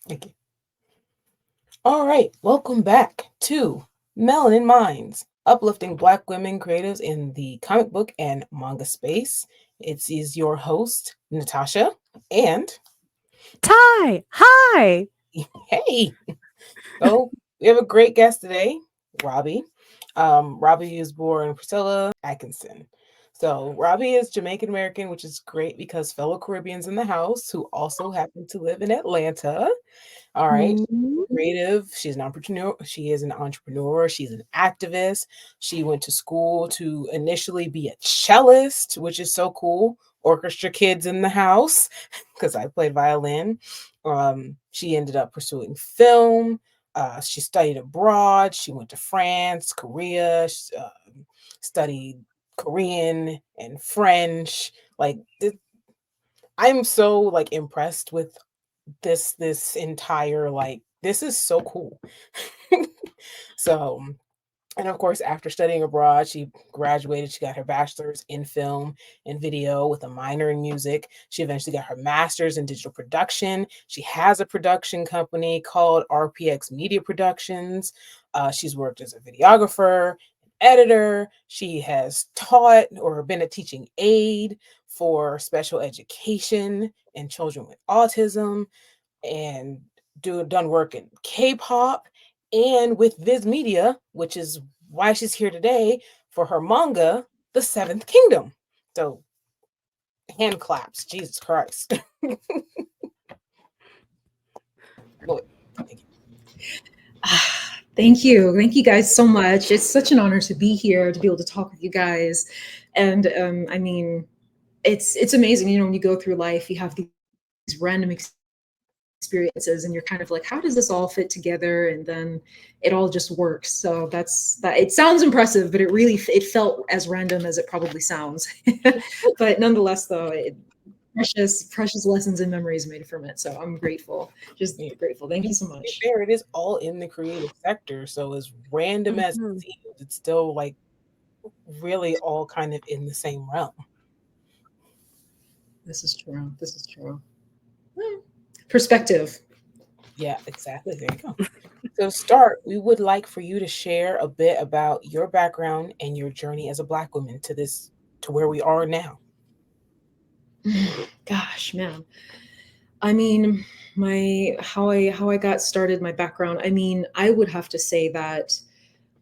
Thank you. All right, welcome back to Melanin Minds, uplifting Black women creatives in the comic book and manga space. It is your host, Natasha, and Ty, hi. hey, so we have a great guest today, Robbie. Robbie is born Priscilla Atkinson. So Robbie is Jamaican American, which is great because fellow Caribbeans in the house who also happen to live in Atlanta. All right. Mhm. Creative. She's an entrepreneur. She is an entrepreneur. She's an activist. She went to school to initially be a cellist, which is so cool. Orchestra kids in the house because I played violin. She ended up pursuing film. She studied abroad. She went to France, Korea, studied Korean and French. I'm so like impressed with this entire like this is so cool. So, and of course, after studying abroad, she graduated. She got her bachelor's in film and video with a minor in music. She eventually got her master's in digital production. She has a production company called RPX Media Productions. She's worked as a videographer, editor. She has taught or been a teaching aide for special education and children with autism and done work in K-pop and with Viz Media, which is why she's here today for her manga, The Seventh Kingdom. So hand claps, Jesus Christ. Look, thank Thank you. Thank you guys so much. It's such an honor to be here, to be able to talk with you guys. And I mean, it's amazing. You know, when you go through life, you have these random experiences and you're kind of like, how does this all fit together? And then it all just works. So that's that. It sounds impressive, but it felt as random as it probably sounds. But nonetheless, though, precious lessons and memories made from it. So I'm grateful. Just you. grateful. Thank you To so be much. fair, it is all in the creative sector. So as random as it Mhm. seems, it's still like really all kind of in the same realm. This is true. This is true. Hmm. Perspective. Yeah, exactly. There you go. So to start, we would like for you to share a bit about your background and your journey as a Black woman to where we are now. Gosh, man. I mean, my how I got started, my background. I mean, I would have to say that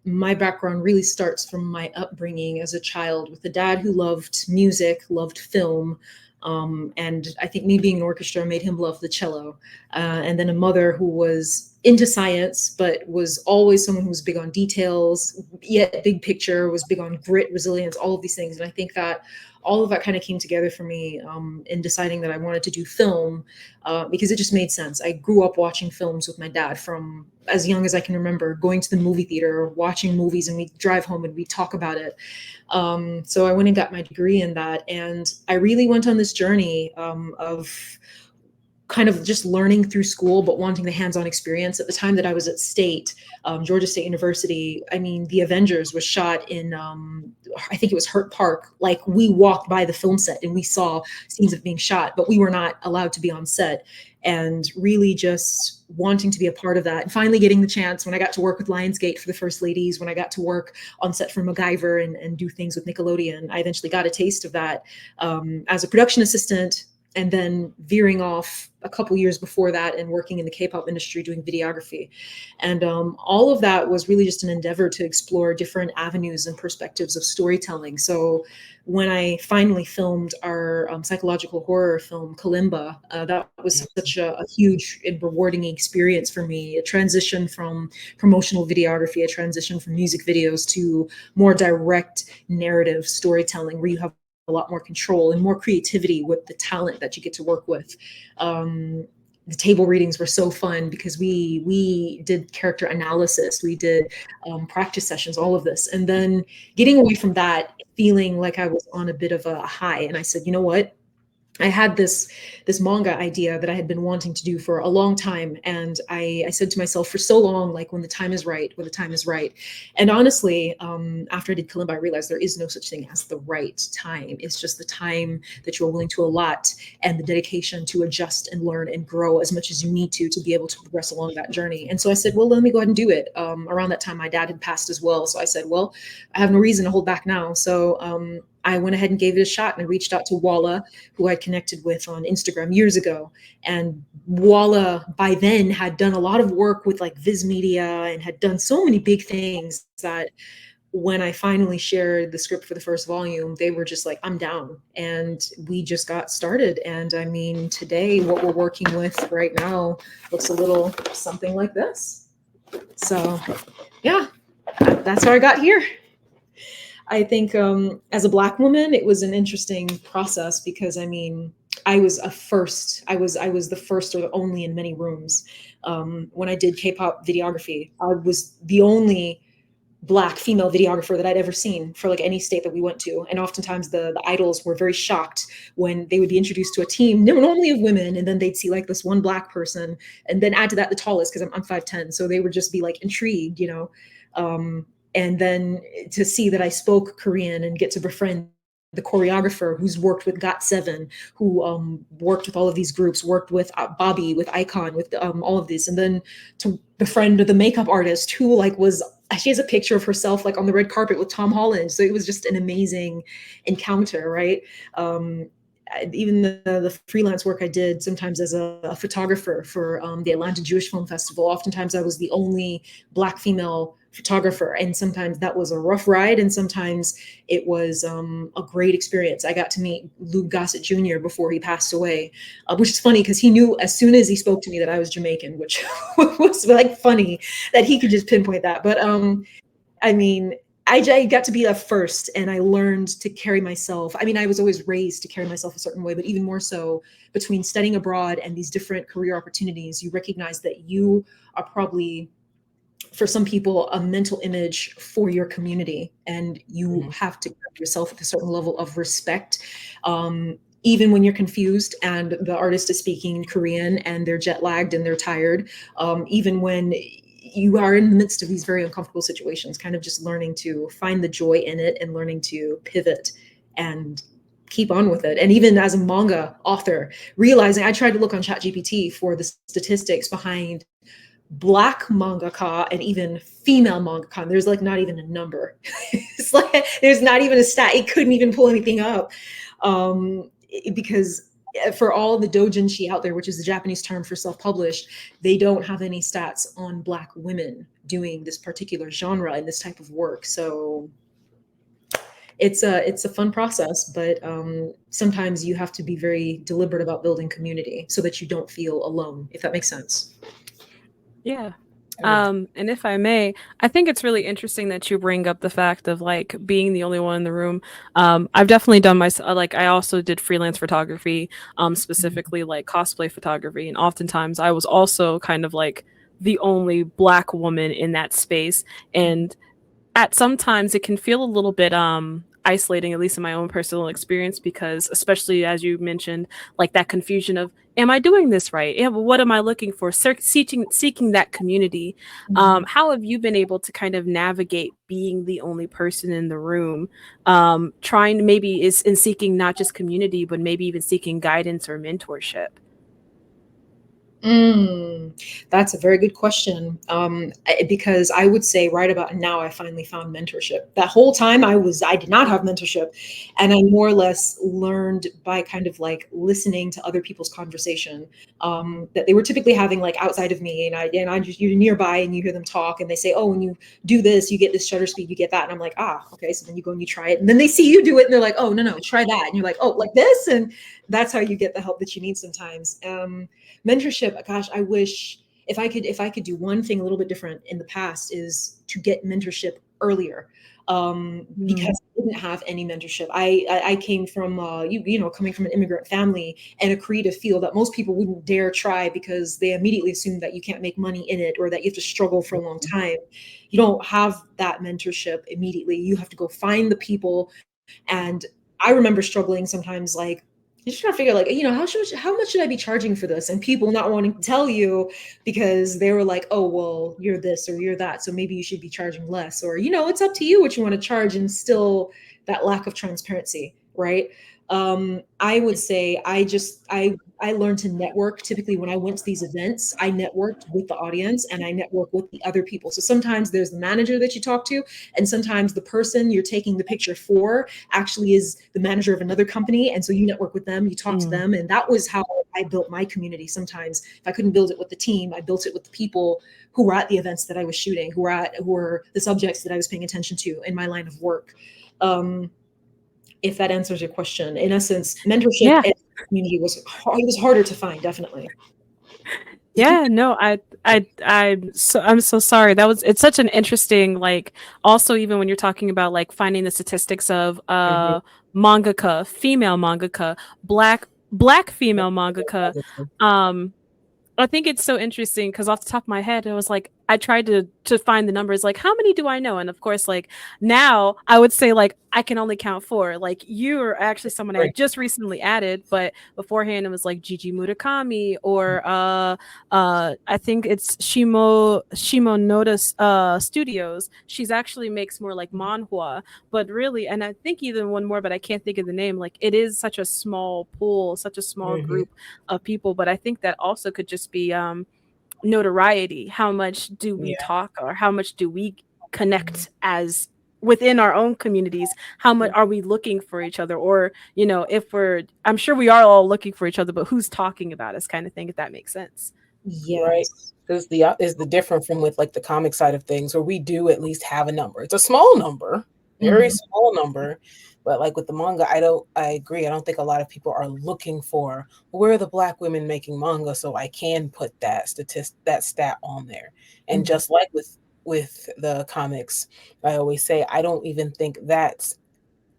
my background really starts from my upbringing as a child with a dad who loved music, loved film. And I think me being an orchestra made him love the cello. And then a mother who was into science, but was always someone who was big on details, yet big picture, was big on grit, resilience, all of these things. And I think that all of that kind of came together for me in deciding that I wanted to do film because it just made sense. I grew up watching films with my dad from as young as I can remember, going to the movie theater, watching movies, and we drive home and we talk about it. So I went and got my degree in that, and I really went on this journey of kind of just learning through school, but wanting the hands-on experience. At the time that I was at State, Georgia State University, I mean, The Avengers was shot in, I think it was Hurt Park. Like we walked by the film set and we saw scenes of being shot, but we were not allowed to be on set. And really just wanting to be a part of that. And finally getting the chance when I got to work with Lionsgate for the First Ladies, when I got to work on set for MacGyver and do things with Nickelodeon, I eventually got a taste of that as a production assistant, and then veering off a couple years before that and working in the K-pop industry doing videography. And all of that was really just an endeavor to explore different avenues and perspectives of storytelling. So when I finally filmed our psychological horror film Kalimba, that was such a huge and rewarding experience for me. A transition from promotional videography, a transition from music videos to more direct narrative storytelling where you have a lot more control and more creativity with the talent that you get to work with. The table readings were so fun because we did character analysis, we did practice sessions, all of this, and then getting away from that, feeling like I was on a bit of a high, and I said, you know what? I had this manga idea that I had been wanting to do for a long time, and I said to myself for so long, like, when the time is right, when the time is right. And honestly, after I did Kalimba, I realized there is no such thing as the right time. It's just the time that you're willing to allot and the dedication to adjust and learn and grow as much as you need to be able to progress along that journey. And so I said, well, let me go ahead and do it. Around that time, my dad had passed as well, so I said, well, I have no reason to hold back now. So I went ahead and gave it a shot, and I reached out to Walla, who I connected with on Instagram years ago. And Walla by then had done a lot of work with like Viz Media and had done so many big things that when I finally shared the script for the first volume, they were just like, I'm down. And we just got started. And I mean, today, what we're working with right now looks a little something like this. So yeah, that's how I got here. I think as a Black woman, it was an interesting process because I mean, I was the first or the only in many rooms. When I did K-pop videography, I was the only Black female videographer that I'd ever seen for like any state that we went to. And oftentimes the idols were very shocked when they would be introduced to a team normally of women, and then they'd see like this one Black person, and then add to that the tallest, because I'm 5'10", so they would just be like intrigued, you know. And then to see that I spoke Korean and get to befriend the choreographer who's worked with GOT7, who worked with all of these groups, worked with Bobby, with Icon, with all of these, and then to befriend the makeup artist who like she has a picture of herself like on the red carpet with Tom Holland. So it was just an amazing encounter, right? Even the freelance work I did sometimes as a photographer for the Atlanta Jewish Film Festival, oftentimes I was the only Black female photographer, and sometimes that was a rough ride, and sometimes it was a great experience. I got to meet Lou Gossett Jr. before he passed away, which is funny because he knew as soon as he spoke to me that I was Jamaican, which was like funny that he could just pinpoint that. But I mean, I got to be a first, and I learned to carry myself. I mean, I was always raised to carry myself a certain way, but even more so between studying abroad and these different career opportunities, you recognize that you are probably, for some people, a mental image for your community, and you have to carry yourself with a certain level of respect. Even when you're confused and the artist is speaking Korean and they're jet lagged and they're tired, even when you are in the midst of these very uncomfortable situations, kind of just learning to find the joy in it and learning to pivot and keep on with it. And even as a manga author, realizing, I tried to look on ChatGPT for the statistics behind Black mangaka and even female mangaka. And there's like not even a number. It's like there's not even a stat. It couldn't even pull anything up, because for all the doujinshi out there, which is the Japanese term for self-published, they don't have any stats on Black women doing this particular genre and this type of work. So it's a fun process, but sometimes you have to be very deliberate about building community so that you don't feel alone, if that makes sense. Yeah. And if I may, I think it's really interesting that you bring up the fact of like being the only one in the room. I've definitely done like I also did freelance photography, specifically like cosplay photography, and oftentimes I was also kind of like the only Black woman in that space. And at sometimes it can feel a little bit isolating, at least in my own personal experience, because especially as you mentioned, like that confusion of, am I doing this right? Yeah, well, what am I looking for? Seeking that community. How have you been able to kind of navigate being the only person in the room, trying to maybe is in seeking not just community, but maybe even seeking guidance or mentorship? That's a very good question. Because I would say right about now, I finally found mentorship. That whole time I did not have mentorship. And I more or less learned by kind of like listening to other people's conversation, that they were typically having like outside of me. You're nearby and you hear them talk and they say, oh, when you do this, you get this shutter speed, you get that. And I'm like, okay. So then you go and you try it. And then they see you do it and they're like, oh, no, try that. And you're like, oh, like this. And that's how you get the help that you need sometimes. Mentorship, gosh, I wish if I could do one thing a little bit different in the past is to get mentorship earlier, because I didn't have any mentorship. I came from coming from an immigrant family and a creative field that most people wouldn't dare try because they immediately assume that you can't make money in it or that you have to struggle for a long time. You don't have that mentorship immediately. You have to go find the people. And I remember struggling sometimes, like you're just trying to figure like, how much should I be charging for this? And people not wanting to tell you because they were like, oh, well, you're this or you're that. So maybe you should be charging less, or, it's up to you what you want to charge, and still that lack of transparency, right? I would say I learned to network. Typically, when I went to these events, I networked with the audience and I networked with the other people. So sometimes there's the manager that you talk to, and sometimes the person you're taking the picture for actually is the manager of another company. And so you network with them, you talk to them. And that was how I built my community. Sometimes if I couldn't build it with the team, I built it with the people who were at the events that I was shooting, who were the subjects that I was paying attention to in my line of work. If that answers your question, in essence, mentorship and community was harder to find, definitely. Yeah, no, I'm so sorry. It's such an interesting, like, also even when you're talking about like finding the statistics of mangaka, female mangaka, black female mangaka. I think it's so interesting because off the top of my head, it was like I tried to find the numbers, like how many do I know? And of course, like now I would say like I can only count 4. Like you are actually someone I just recently added, but beforehand it was like Gigi Murakami or I think it's Shimo Noda Studios. She's actually makes more like manhwa, but really, and I think even one more, but I can't think of the name. Like it is such a small pool, such a small group of people, but I think that also could just be notoriety. How much do we talk, or how much do we connect as within our own communities? How much are we looking for each other? Or, if I'm sure we are all looking for each other, but who's talking about us, kind of thing, if that makes sense. Yes. Right. Is the different from with like the comic side of things, where we do at least have a number. It's a small number, very small number, but like with the manga, I agree. I don't think a lot of people are looking for where are the Black women making manga, so I can put that stat on there. And just like with the comics, I always say I don't even think that's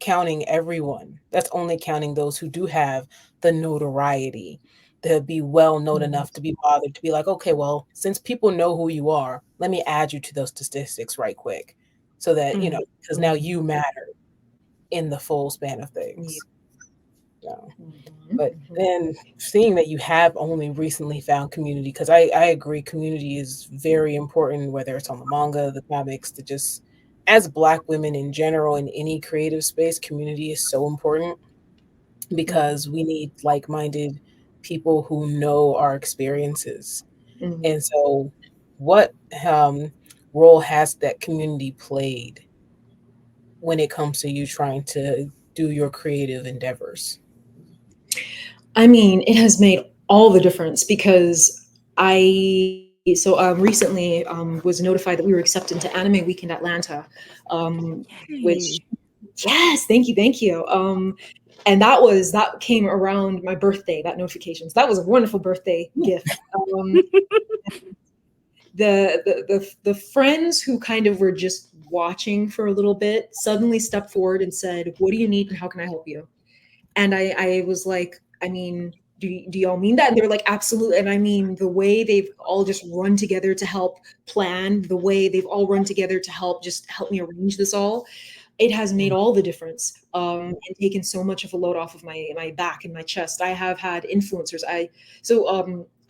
counting everyone. That's only counting those who do have the notoriety to be well known enough to be bothered to be like, okay, well, since people know who you are, let me add you to those statistics right quick. So that, because now you matter in the full span of things. So, but then seeing that you have only recently found community, because I agree, community is very important, whether it's on the manga, the comics, to just as Black women in general in any creative space, community is so important because we need like-minded people who know our experiences. And so what role has that community played when it comes to you trying to do your creative endeavors? I mean, it has made all the difference because recently was notified that we were accepted into Anime Weekend Atlanta, which, yes, thank you. And that came around my birthday, that notification. So that was a wonderful birthday gift. The friends who kind of were just watching for a little bit suddenly stepped forward and said, "What do you need and how can I help you?" And I was like, I mean, do y'all mean that? And they were like, absolutely. And I mean, the way they've all just run together to help plan, the way they've all run together to help me arrange this all, it has made all the difference, and taken so much of a load off of my back and my chest. I have had influencers.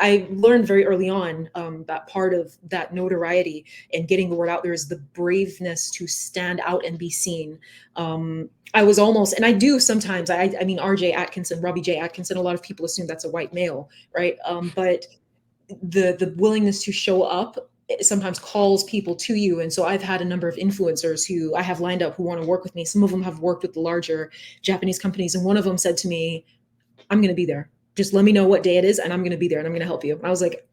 I learned very early on that part of that notoriety and getting the word out there is the braveness to stand out and be seen. I was almost, and I do sometimes, I mean, Robbie J. Atkinson, a lot of people assume that's a white male, right? But the willingness to show up sometimes calls people to you. And so I've had a number of influencers who I have lined up who want to work with me. Some of them have worked with the larger Japanese companies. And one of them said to me, "I'm going to be there. Just let me know what day it is and I'm going to be there and I'm going to help you." And I was like,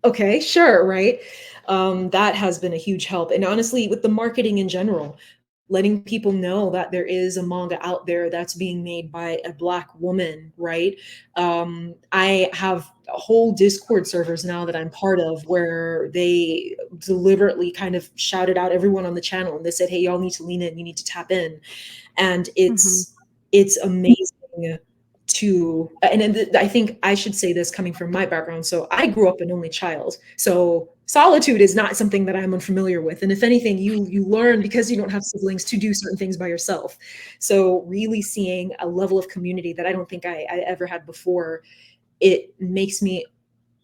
okay, sure. Right. That has been a huge help. And honestly, with the marketing in general, letting people know that there is a manga out there that's being made by a Black woman, right? I have whole Discord servers now that I'm part of where they deliberately kind of shouted out everyone on the channel and they said, "Hey, y'all need to lean in, you need to tap in." And it's amazing and I think I should say this coming from my background. So I grew up an only child. So solitude is not something that I'm unfamiliar with. And if anything, you learn, because you don't have siblings, to do certain things by yourself. So really seeing a level of community that I don't think I ever had before, it makes me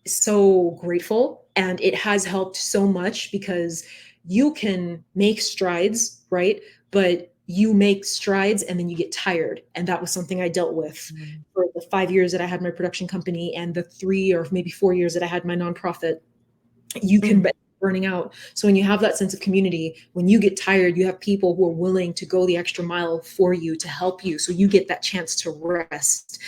so grateful. And it has helped so much, because you can make strides, right? But you make strides and then you get tired. And that was something I dealt with for the 5 years that I had my production company, and the 3 or maybe 4 years that I had my nonprofit. You can be burning out. So when you have that sense of community, when you get tired, you have people who are willing to go the extra mile for you, to help you, so you get that chance to rest.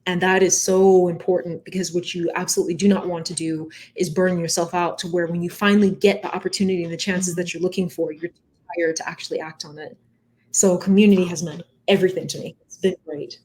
And that is so important, because what you absolutely do not want to do is burn yourself out to where, when you finally get the opportunity and the chances that you're looking for, you're tired to actually act on it. So community has meant everything to me. It's been great.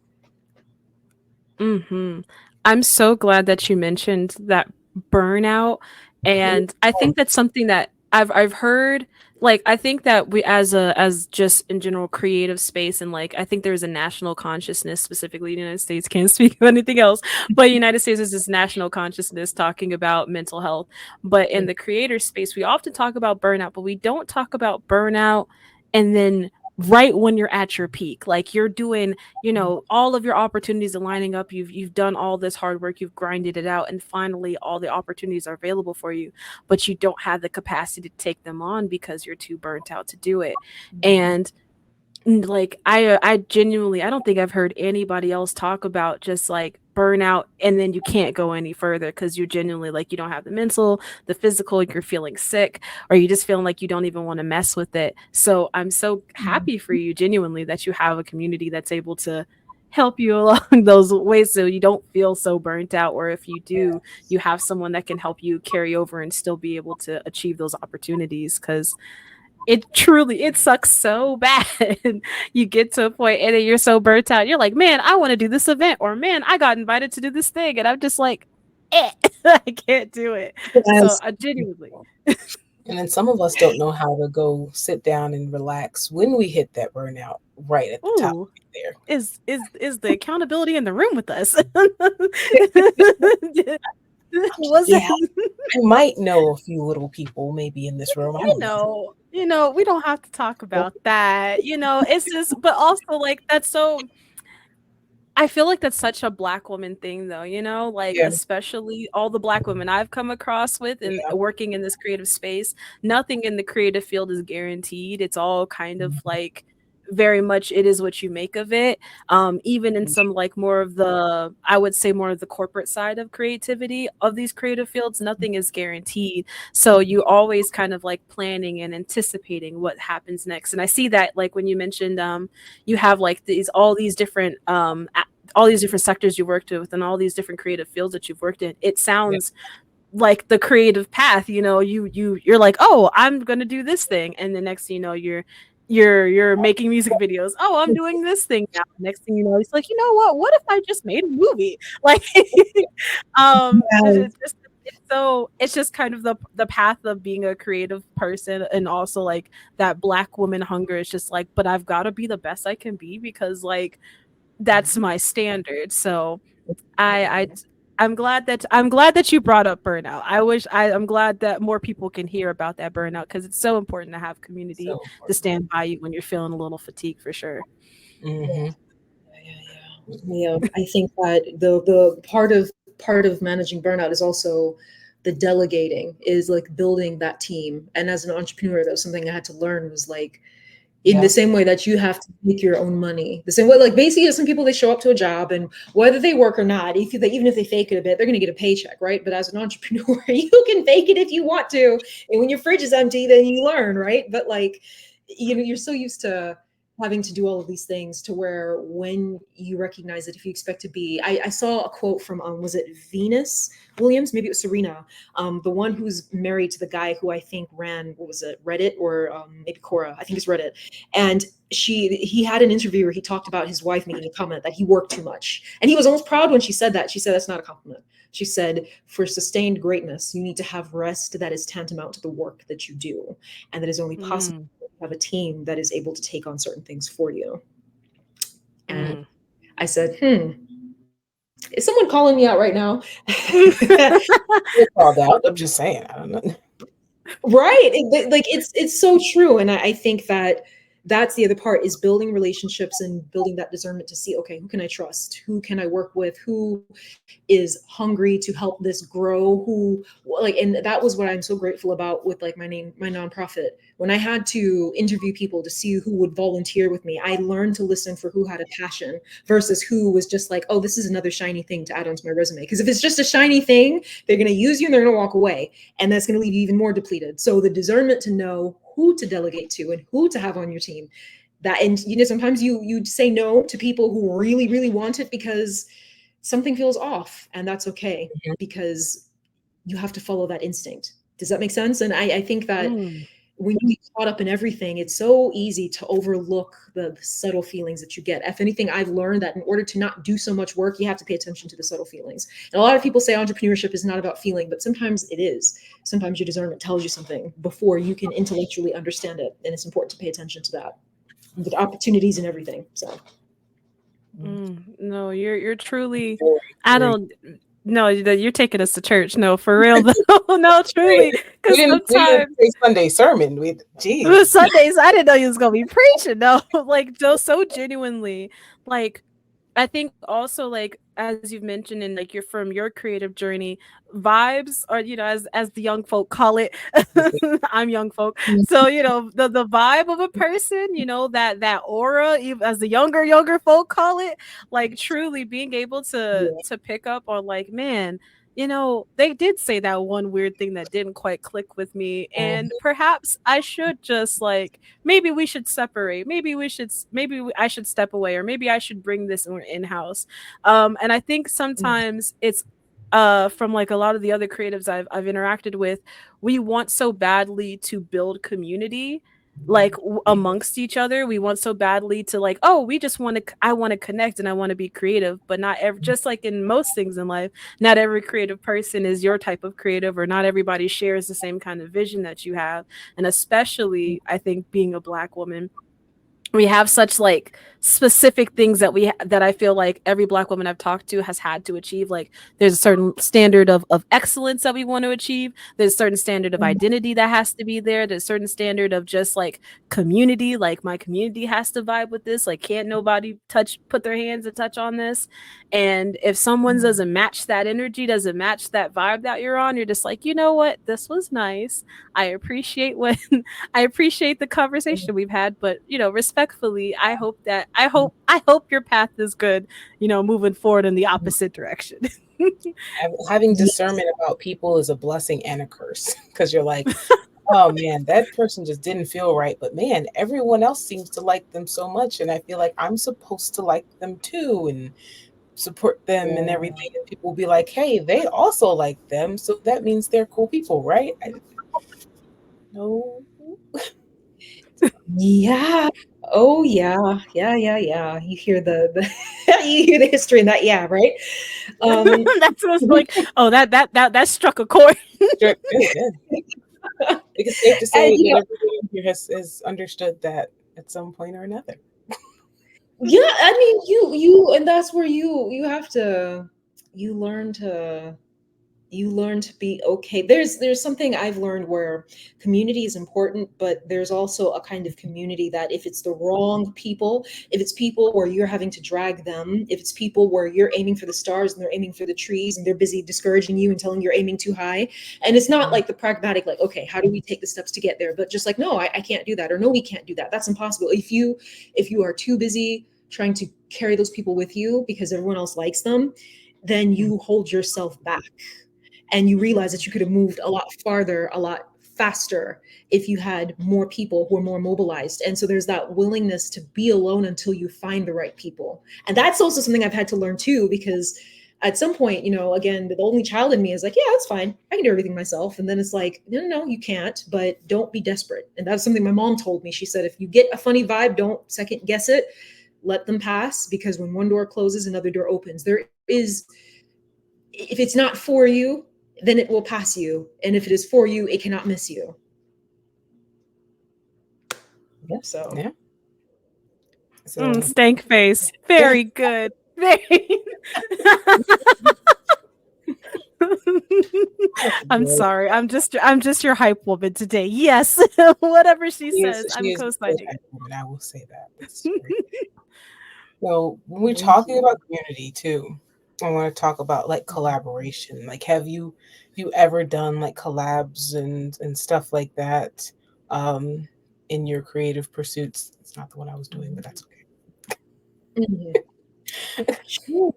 I'm so glad that you mentioned that burnout, and I think that's something that I've heard. Like, I think that we, as just in general creative space, and like I think there's a national consciousness, specifically in the United States. Can't speak of anything else, but United States is this national consciousness talking about mental health. But in the creator space, we often talk about burnout, but we don't talk about burnout and then right when you're at your peak, like you're doing, you know, all of your opportunities are lining up, you've done all this hard work, you've grinded it out, and finally all the opportunities are available for you, but you don't have the capacity to take them on because you're too burnt out to do it. And like I genuinely, I don't think I've heard anybody else talk about just like burnout and then you can't go any further because you genuinely, like, you don't have the mental, the physical, you're feeling sick, or you just feeling like you don't even want to mess with it. So I'm so happy for you genuinely that you have a community that's able to help you along those ways, so you don't feel so burnt out, or if you do, you have someone that can help you carry over and still be able to achieve those opportunities. Because it truly, it sucks so bad. You get to a point and then you're so burnt out, you're like, man, I want to do this event, or man, I got invited to do this thing, and I'm just like, I can't do it. So Yes. I genuinely, And then some of us don't know how to go sit down and relax when we hit that burnout right at the top ooh, there. is the accountability in the room with us? Was Yeah, it, I might know a few little people maybe in this room. I don't know. we don't have to talk about that, it's just, but also like that's so, I feel like that's such a Black woman thing though, like Yeah, especially all the Black women I've come across with and yeah. working in this creative space, nothing in the creative field is guaranteed. It's all kind of like very much it is what you make of it. Even in some like more of the, I would say more of the corporate side of creativity of these creative fields, nothing is guaranteed. So you always kind of like planning and anticipating what happens next. And I see that like when you mentioned you have like all these different sectors you worked with and all these different creative fields that you've worked in. It Yeah. sounds like the creative path, you're like, oh, I'm gonna do this thing, and the next thing you know, you're making music videos. Oh, I'm doing this thing now. Next thing you know, it's like, you know what if I just made a movie? Like Yes. it's just kind of the path of being a creative person, and also like that Black woman hunger is just like, but I've got to be the best I can be, because like that's my standard. So I I'm glad that you brought up burnout. I'm glad that more people can hear about that burnout, because it's so important to have community So to important. stand by you when you're feeling a little fatigued, for sure. Hmm. Yeah, I think that the part of managing burnout is also the delegating, is like building that team. And as an entrepreneur, that was something I had to learn, was like, in the Yeah. same way that you have to make your own money, the same way, like basically some people, they show up to a job, and whether they work or not, even if they fake it a bit, they're going to get a paycheck, right? But as an entrepreneur, you can fake it if you want to, and when your fridge is empty, then you learn, right? But like, you're so used to having to do all of these things, to where when you recognize that, if you expect to be, I saw a quote from was it Venus Williams, maybe it was Serena, the one who's married to the guy who I think ran, what was it, Reddit, or maybe Quora, I think it's Reddit. And he had an interview where he talked about his wife making a comment that he worked too much, and he was almost proud when she said that. She said, that's not a compliment. She said, for sustained greatness, you need to have rest that is tantamount to the work that you do, and that is only possible Mm, if you have a team that is able to take on certain things for you. And mm, I said, Is someone calling me out right now? You're called out. I'm just saying. I don't know. Right. Like it's so true. And I think that that's the other part is building relationships and building that discernment to see, okay, who can I trust? Who can I work with? Who is hungry to help this grow, who like, and that was what I'm so grateful about with like my nonprofit. When I had to interview people to see who would volunteer with me, I learned to listen for who had a passion versus who was just like, oh, this is another shiny thing to add onto my resume. Because if it's just a shiny thing, they're going to use you and they're going to walk away, and that's going to leave you even more depleted. So the discernment to know who to delegate to and who to have on your team, that, and sometimes you say no to people who really want it because something feels off, and that's okay, because you have to follow that instinct. Does that make sense? And I think that when you get caught up in everything, it's so easy to overlook the subtle feelings that you get. If anything, I've learned that in order to not do so much work, you have to pay attention to the subtle feelings. And a lot of people say entrepreneurship is not about feeling, but sometimes it is. Sometimes your discernment tells you something before you can intellectually understand it, and it's important to pay attention to that, the opportunities and everything. So No, you're truly. Very, I very- don't. No, you're taking us to church. No, for real though. No, truly, we because didn't sometimes say Sunday sermon. Geez. Sundays I didn't know you was gonna be preaching. No, like just so genuinely, like I think also like as you've mentioned in like your creative journey, vibes are, as the young folk call it. I'm young folk. So, the vibe of a person, that aura, as the younger folk call it, like truly being able to yeah. pick up on like, man, they did say that one weird thing that didn't quite click with me. And perhaps I should just like, maybe we should separate. I should step away, or maybe I should bring this in-house. And I think sometimes it's from like a lot of the other creatives I've interacted with, we want so badly to build community like amongst each other. We want so badly to like, oh, we just want to, I want to connect and I want to be creative, but not every, just like in most things in life, not every creative person is your type of creative, or not everybody shares the same kind of vision that you have. And especially I think being a Black woman, we have such like specific things that I feel like every Black woman I've talked to has had to achieve. Like there's a certain standard of excellence that we want to achieve. There's a certain standard of identity that has to be there. There's a certain standard of just like community. Like my community has to vibe with this. Like can't nobody put their hands and touch on this. And if someone doesn't match that energy, doesn't match that vibe that you're on, you're just like, you know what? This was nice. I appreciate I appreciate the conversation we've had, but respectfully, I hope your path is good, moving forward in the opposite direction. Having discernment about people is a blessing and a curse, because you're like, oh man, that person just didn't feel right, but man, everyone else seems to like them so much, and I feel like I'm supposed to like them too and support them and everything. And people will be like, hey, they also like them, so that means they're cool people, right? No. Yeah. Oh yeah. Yeah. You hear the you hear the history in that, yeah, right? That's what's like, oh, that struck a chord. Sure, good. It's safe to say And that everyone here has understood that at some point or another. yeah, I mean you and that's where you have to you learn to be okay. There's something I've learned where community is important, but there's also a kind of community that if it's the wrong people, if it's people where you're having to drag them, if it's people where you're aiming for the stars and they're aiming for the trees and they're busy discouraging you and telling you're aiming too high, and it's not like the pragmatic, like, okay, how do we take the steps to get there, but just like, no, I can't do that, or no, we can't do that, that's impossible. If you are too busy trying to carry those people with you because everyone else likes them, then you hold yourself back, and you realize that you could have moved a lot farther, a lot faster if you had more people who are more mobilized. And so there's that willingness to be alone until you find the right people. And that's also something I've had to learn too, because at some point, again, the only child in me is like, yeah, that's fine, I can do everything myself. And then it's like, no, you can't, but don't be desperate. And that's something my mom told me. She said, if you get a funny vibe, don't second guess it, let them pass, because when one door closes, another door opens. If it's not for you, then it will pass you. And if it is for you, it cannot miss you. Yeah. So, yeah. So Stank face. Very good. Very. I'm sorry. I'm just your hype woman today. Yes. Whatever she says, She I'm is a great co-signing hype it. woman, I will say that. It's great. So when we're talking about community too, I want to talk about like collaboration. Like have you ever done like collabs and stuff like that um in your creative pursuits? It's not the one I was doing, but that's Mhm. Sure.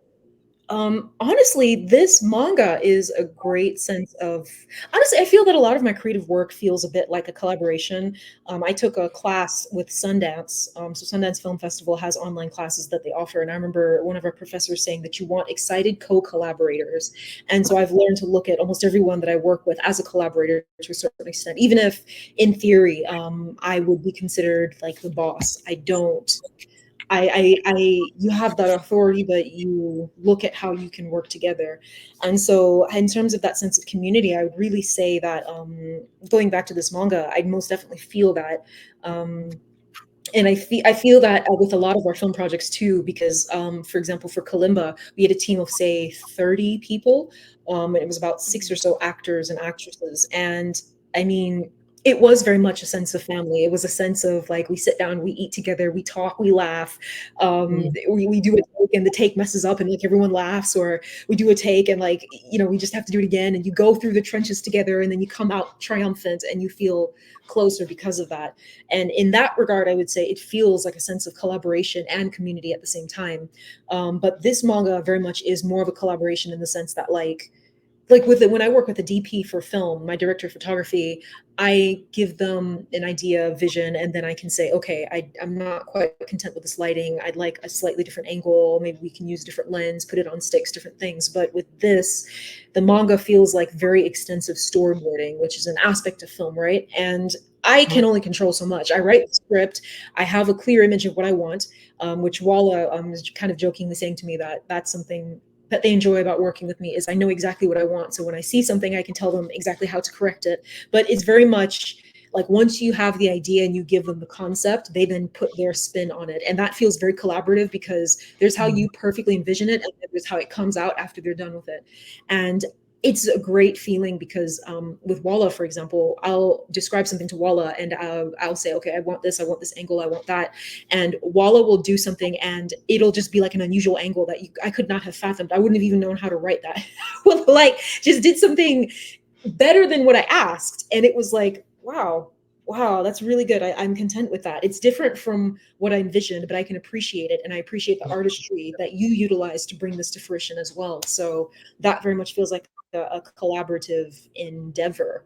Honestly, this manga is a great sense of. Honestly, I feel that a lot of my creative work feels a bit like a collaboration. I took a class with Sundance. So Sundance Film Festival has online classes that they offer, and I remember one of our professors saying that you want excited co-collaborators. And so I've learned to look at almost everyone that I work with as a collaborator to a certain extent, even if in theory I would be considered like the boss. I don't. You have that authority, but you look at how you can work together. And so, in terms of that sense of community, I would really say that going back to this manga, I most definitely feel that. And I feel that with a lot of our film projects too, because for example, for Kalimba, we had a team of say 30 people. And it was about six or so actors and actresses, and I mean, it was very much a sense of family. It was a sense of like we sit down, we eat together, we talk, we laugh. great. We do a take and the take messes up and like everyone laughs, or we do a take and like we just have to do it again. And you go through the trenches together, and then you come out triumphant, and you feel closer because of that. And in that regard, I would say it feels like a sense of collaboration and community at the same time. But this manga very much is more of a collaboration in the sense that like with it, when I work with a DP for film, my director of photography, I give them an idea, vision, and then I can say, okay, I'm not quite content with this lighting. I'd like a slightly different angle. Maybe we can use a different lens, put it on sticks, different things. But with this, the manga feels like very extensive storyboarding, which is an aspect of film, right? And I Mhm. can only control so much. I write the script. I have a clear image of what I want, which Walla is kind of jokingly saying to me that that's something that they enjoy about working with me is I know exactly what I want. So when I see something, I can tell them exactly how to correct it. But it's very much like once you have the idea and you give them the concept, they then put their spin on it. And that feels very collaborative because there's how you perfectly envision it and there's how it comes out after they're done with it. And it's a great feeling because with Walla, for example, I'll describe something to Walla and I'll say, okay, I want this angle, I want that. And Walla will do something and it'll just be like an unusual angle that I could not have fathomed. I wouldn't have even known how to write that. Well, like just did something better than what I asked. And it was like, wow, that's really good. I'm content with that. It's different from what I envisioned, but I can appreciate it. And I appreciate the artistry that you utilize to bring this to fruition as well. So that very much feels like a collaborative endeavor.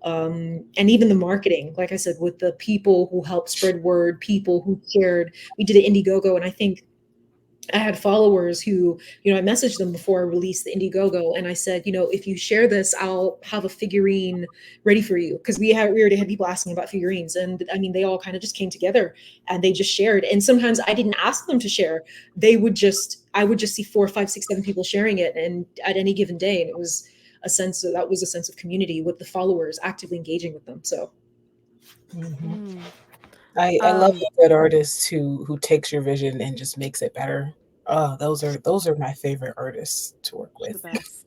And even the marketing, like I said, with the people who helped spread word, people who shared. We did an Indiegogo, and I think I had followers who, I messaged them before I released the Indiegogo, and I said, if you share this, I'll have a figurine ready for you because we already had people asking about figurines, and I mean, they all kind of just came together and they just shared. And sometimes I didn't ask them to share; I would just see 4, 5, 6, 7 people sharing it, and at any given day, and it was that was a sense of community with the followers actively engaging with them. So. Mhm. Mm. I love Um, a good artist who takes your vision and just makes it better. Oh, those are my favorite artists to work the with. best.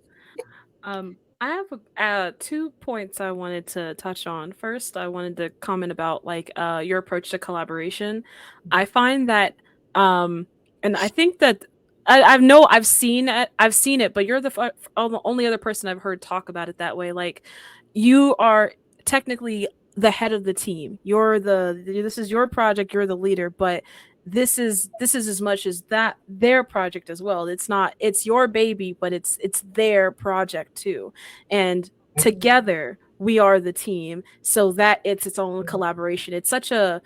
I have two points I wanted to touch on. First, I wanted to comment about like your approach to collaboration. I find that, and I think that I know I've seen it, but you're the only other person I've heard talk about it that way. Like, you are technically the head of the team. This is your project. You're the leader, but this is as much as that their project as well. It's your baby, but it's their project too. And together we are the team, so that it's its own collaboration. It's such a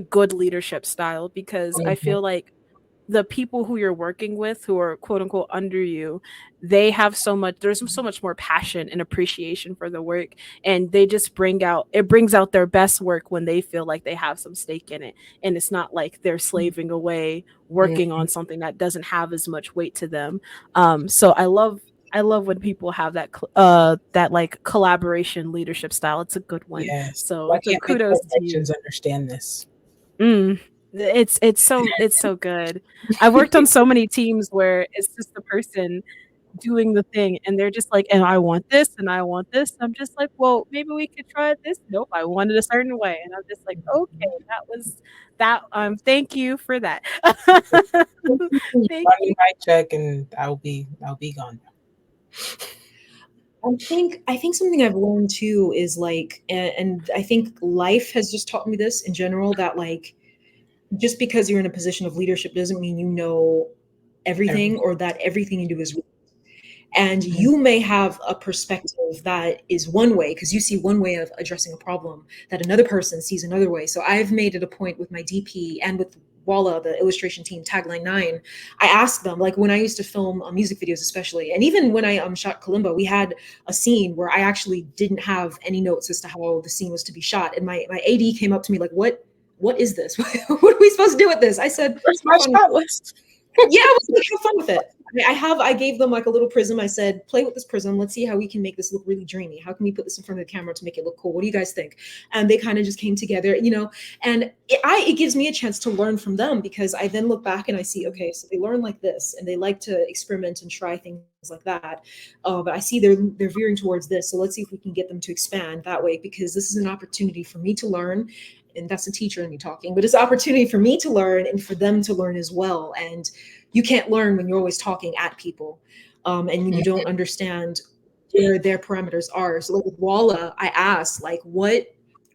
good leadership style because I Mhm, feel like the people who you're working with who are quote unquote under you, they have there's so much more passion and appreciation for the work, and they just brings out their best work when they feel like they have some stake in it, and it's not like they're slaving away working mhm. on something that doesn't have as much weight to them. So I love when people have that like collaboration leadership style. It's a good one. Yes. So Why can't big kudos to you. corporations understand this? Mm. It's so good. I've worked on so many teams where it's just the person doing the thing and they're just like, and I want this and I want this. I'm just like, well, maybe we could try this. Nope, I want it a certain way. And I'm just like, okay, that was that. Thank you for that. Thank you. Running my check, and I'll be gone. I think something I've learned too is like, and I think life has just taught me this in general, that like just because you're in a position of leadership doesn't mean you know everything or that everything you do is right. And you may have a perspective that is one way because you see one way of addressing a problem that another person sees another way. So I've made it a point with my DP and with Walla, the illustration team, Tagline 9, I asked them, like when I used to film music videos especially, and even when I shot Kalimba, we had a scene where I actually didn't have any notes as to how the scene was to be shot. And my AD came up to me like, what is this? What are we supposed to do with this? I said, Where's my shot list? yeah, I was like, have fun with it. I gave them like a little prism. I said, play with this prism. Let's see how we can make this look really dreamy. How can we put this in front of the camera to make it look cool? What do you guys think? And they kind of just came together, and it gives me a chance to learn from them because I then look back and I see, okay, so they learn like this and they like to experiment and try things like that. But I see they're veering towards this. So let's see if we can get them to expand that way, because this is an opportunity for me to learn. And that's the teacher in me talking, but it's an opportunity for me to learn and for them to learn as well. And you can't learn when you're always talking at people, and you don't understand where their parameters are. So like with Walla, I asked like,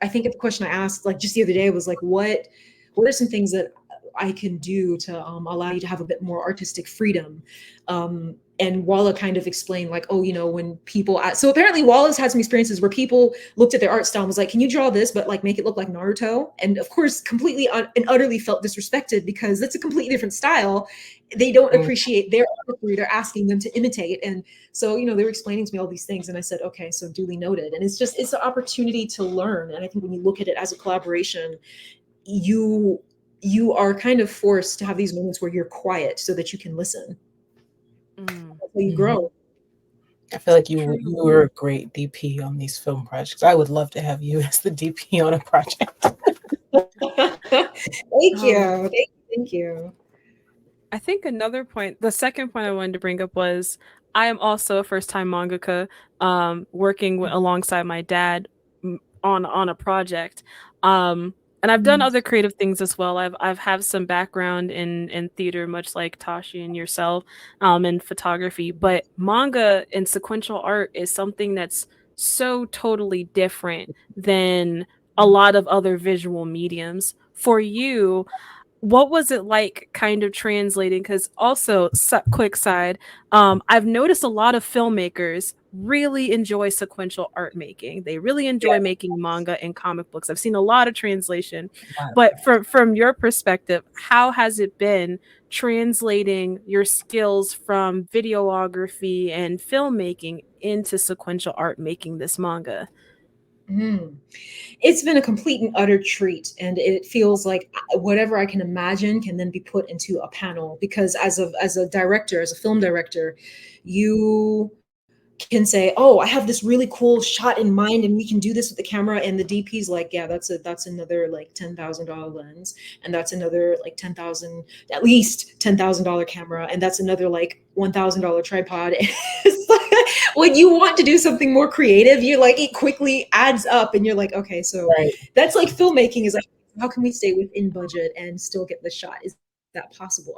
I think the question I asked like just the other day was like, what are some things that I can do to allow you to have a bit more artistic freedom? And Walla kind of explained like, oh, when people so apparently Walla's had some experiences where people looked at their art style and was like, can you draw this but like make it look like Naruto? And of course completely and utterly felt disrespected because that's a completely different style. They don't appreciate their artistry. They're asking them to imitate. And so they were explaining to me all these things and I said, okay, so duly noted. And it's an opportunity to learn. And I think when you look at it as a collaboration, you are kind of forced to have these moments where you're quiet so that you can listen. That's how you grow. I feel like you were a great DP on these film projects. I would love to have you as the DP on a project. Thank you. Thank you. I think another point, the second point I wanted to bring up was I am also a first-time mangaka, working alongside my dad on a project. And I've done other creative things as well. I've have some background in theater, much like Tashi and yourself, in photography. But manga and sequential art is something that's so totally different than a lot of other visual mediums. For you, what was it like kind of translating? Because also, quick side, I've noticed a lot of filmmakers really enjoy sequential art making. They really enjoy making manga and comic books. I've seen a lot of translation. But from your perspective, how has it been translating your skills from videography and filmmaking into sequential art making this manga? It's been a complete and utter treat, and it feels like whatever I can imagine can then be put into a panel, because as a director, as a film director, you can say, oh, I have this really cool shot in mind and we can do this with the camera, and the DP's like, yeah, that's another like $10,000 lens, and that's another like at least $10,000 camera, and that's another like $1,000 tripod. It's like, when you want to do something more creative, you like it quickly adds up and you're like, okay, so that's like filmmaking is like, how can we stay within budget and still get the shot? Is that possible?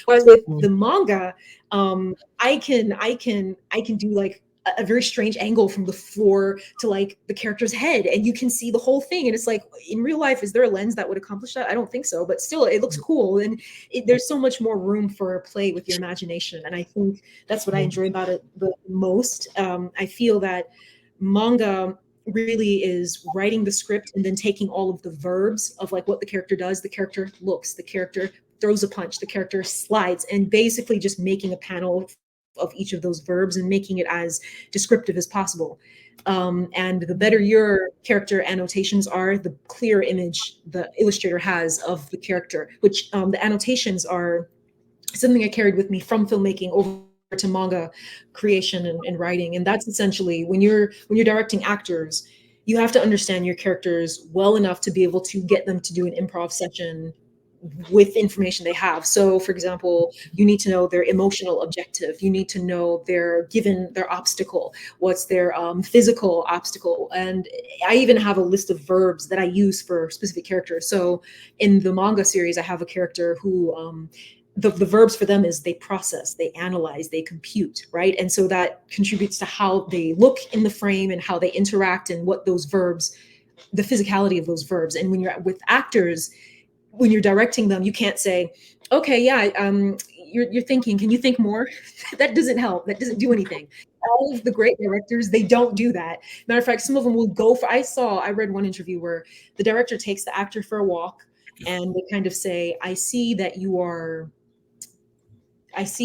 Whereas with the manga, I can do like a very strange angle from the floor to like the character's head, and you can see the whole thing. And it's like, in real life, is there a lens that would accomplish that? I don't think so, but still it looks cool. And there's so much more room for play with your imagination. And I think that's what I enjoy about it the most. I feel that manga really is writing the script and then taking all of the verbs of like what the character does. The character looks, the character throws a punch, the character slides, and basically just making a panel of each of those verbs and making it as descriptive as possible. And the better your character annotations are, the clearer image the illustrator has of the character, which the annotations are something I carried with me from filmmaking over to manga creation and writing. And that's essentially when you're directing actors, you have to understand your characters well enough to be able to get them to do an improv session with information they have. So for example, you need to know their emotional objective, you need to know their given their obstacle, what's their physical obstacle. And I even have a list of verbs that I use for specific characters. So in the manga series, I have a character who the verbs for them is they process, they analyze, they compute, right? And so that contributes to how they look in the frame and how they interact and what those verbs, the physicality of those verbs. And when you're with actors, when you're directing them, you can't say, okay, yeah, you're thinking, can you think more? That doesn't help. That doesn't do anything. All of the great directors, they don't do that. Matter of fact, some of them will go for, I read one interview where the director takes the actor for a walk and they kind of say, I see that you are, what's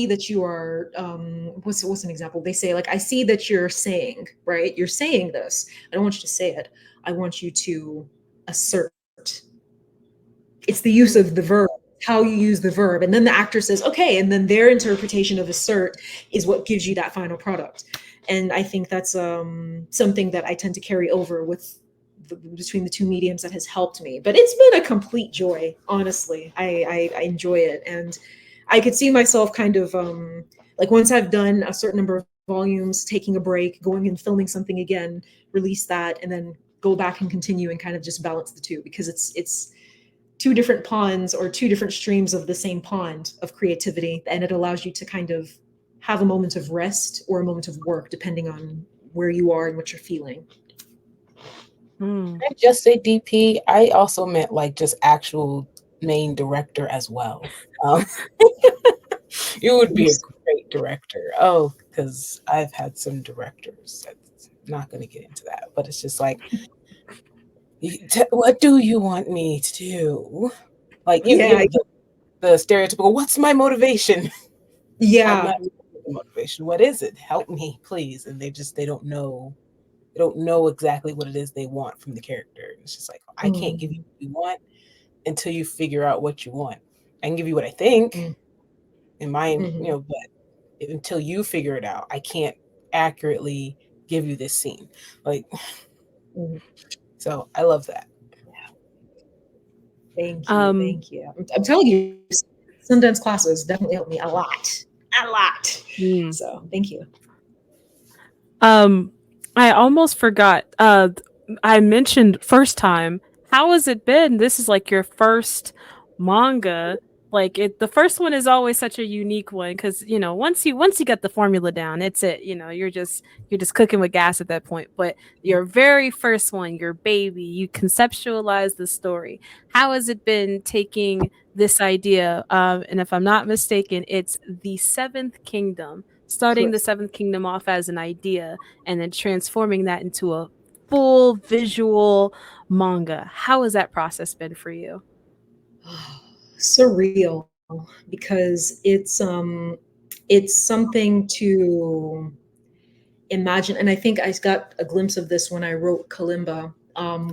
an example? They say, like, I see that you're saying, right? You're saying this. I don't want you to say it. I want you to assert. It's the use of the verb, how you use the verb. And then the actor says, okay. And then their interpretation of assert is what gives you that final product. And I think that's something that I tend to carry over with between the two mediums that has helped me. But it's been a complete joy, honestly. I enjoy it. And I could see myself kind of like once I've done a certain number of volumes, taking a break, going and filming something again, release that, and then go back and continue and kind of just balance the two, because it's two different ponds or two different streams of the same pond of creativity. And it allows you to kind of have a moment of rest or a moment of work, depending on where you are and what you're feeling. I just say DP. I also meant like just actual main director as well. You would be a great director. Oh, because I've had some directors. That's not going to get into that, but it's just like, what do you want me to do? Like, you know the stereotypical, what's my motivation? I'm not motivation. What is it? Help me, please. And they don't know. They don't know exactly what it is they want from the character. It's just like, I can't give you what you want until you figure out what you want. I can give you what I think in mind, but until you figure it out, I can't accurately give you this scene. Like, so I love that. Thank you. Thank you. I'm telling you, Sundance classes definitely helped me a lot. So thank you. I almost forgot. I mentioned first time. How has it been? This is like your first manga. Like the first one is always such a unique one because once you get the formula down, it's it. You're just cooking with gas at that point. But your very first one, your baby, you conceptualize the story. How has it been taking this idea? And if I'm not mistaken, it's the Seventh Kingdom. Starting the Seventh Kingdom off as an idea and then transforming that into a full visual manga. How has that process been for you? Surreal, because it's something to imagine. And I think I got a glimpse of this when I wrote Kalimba,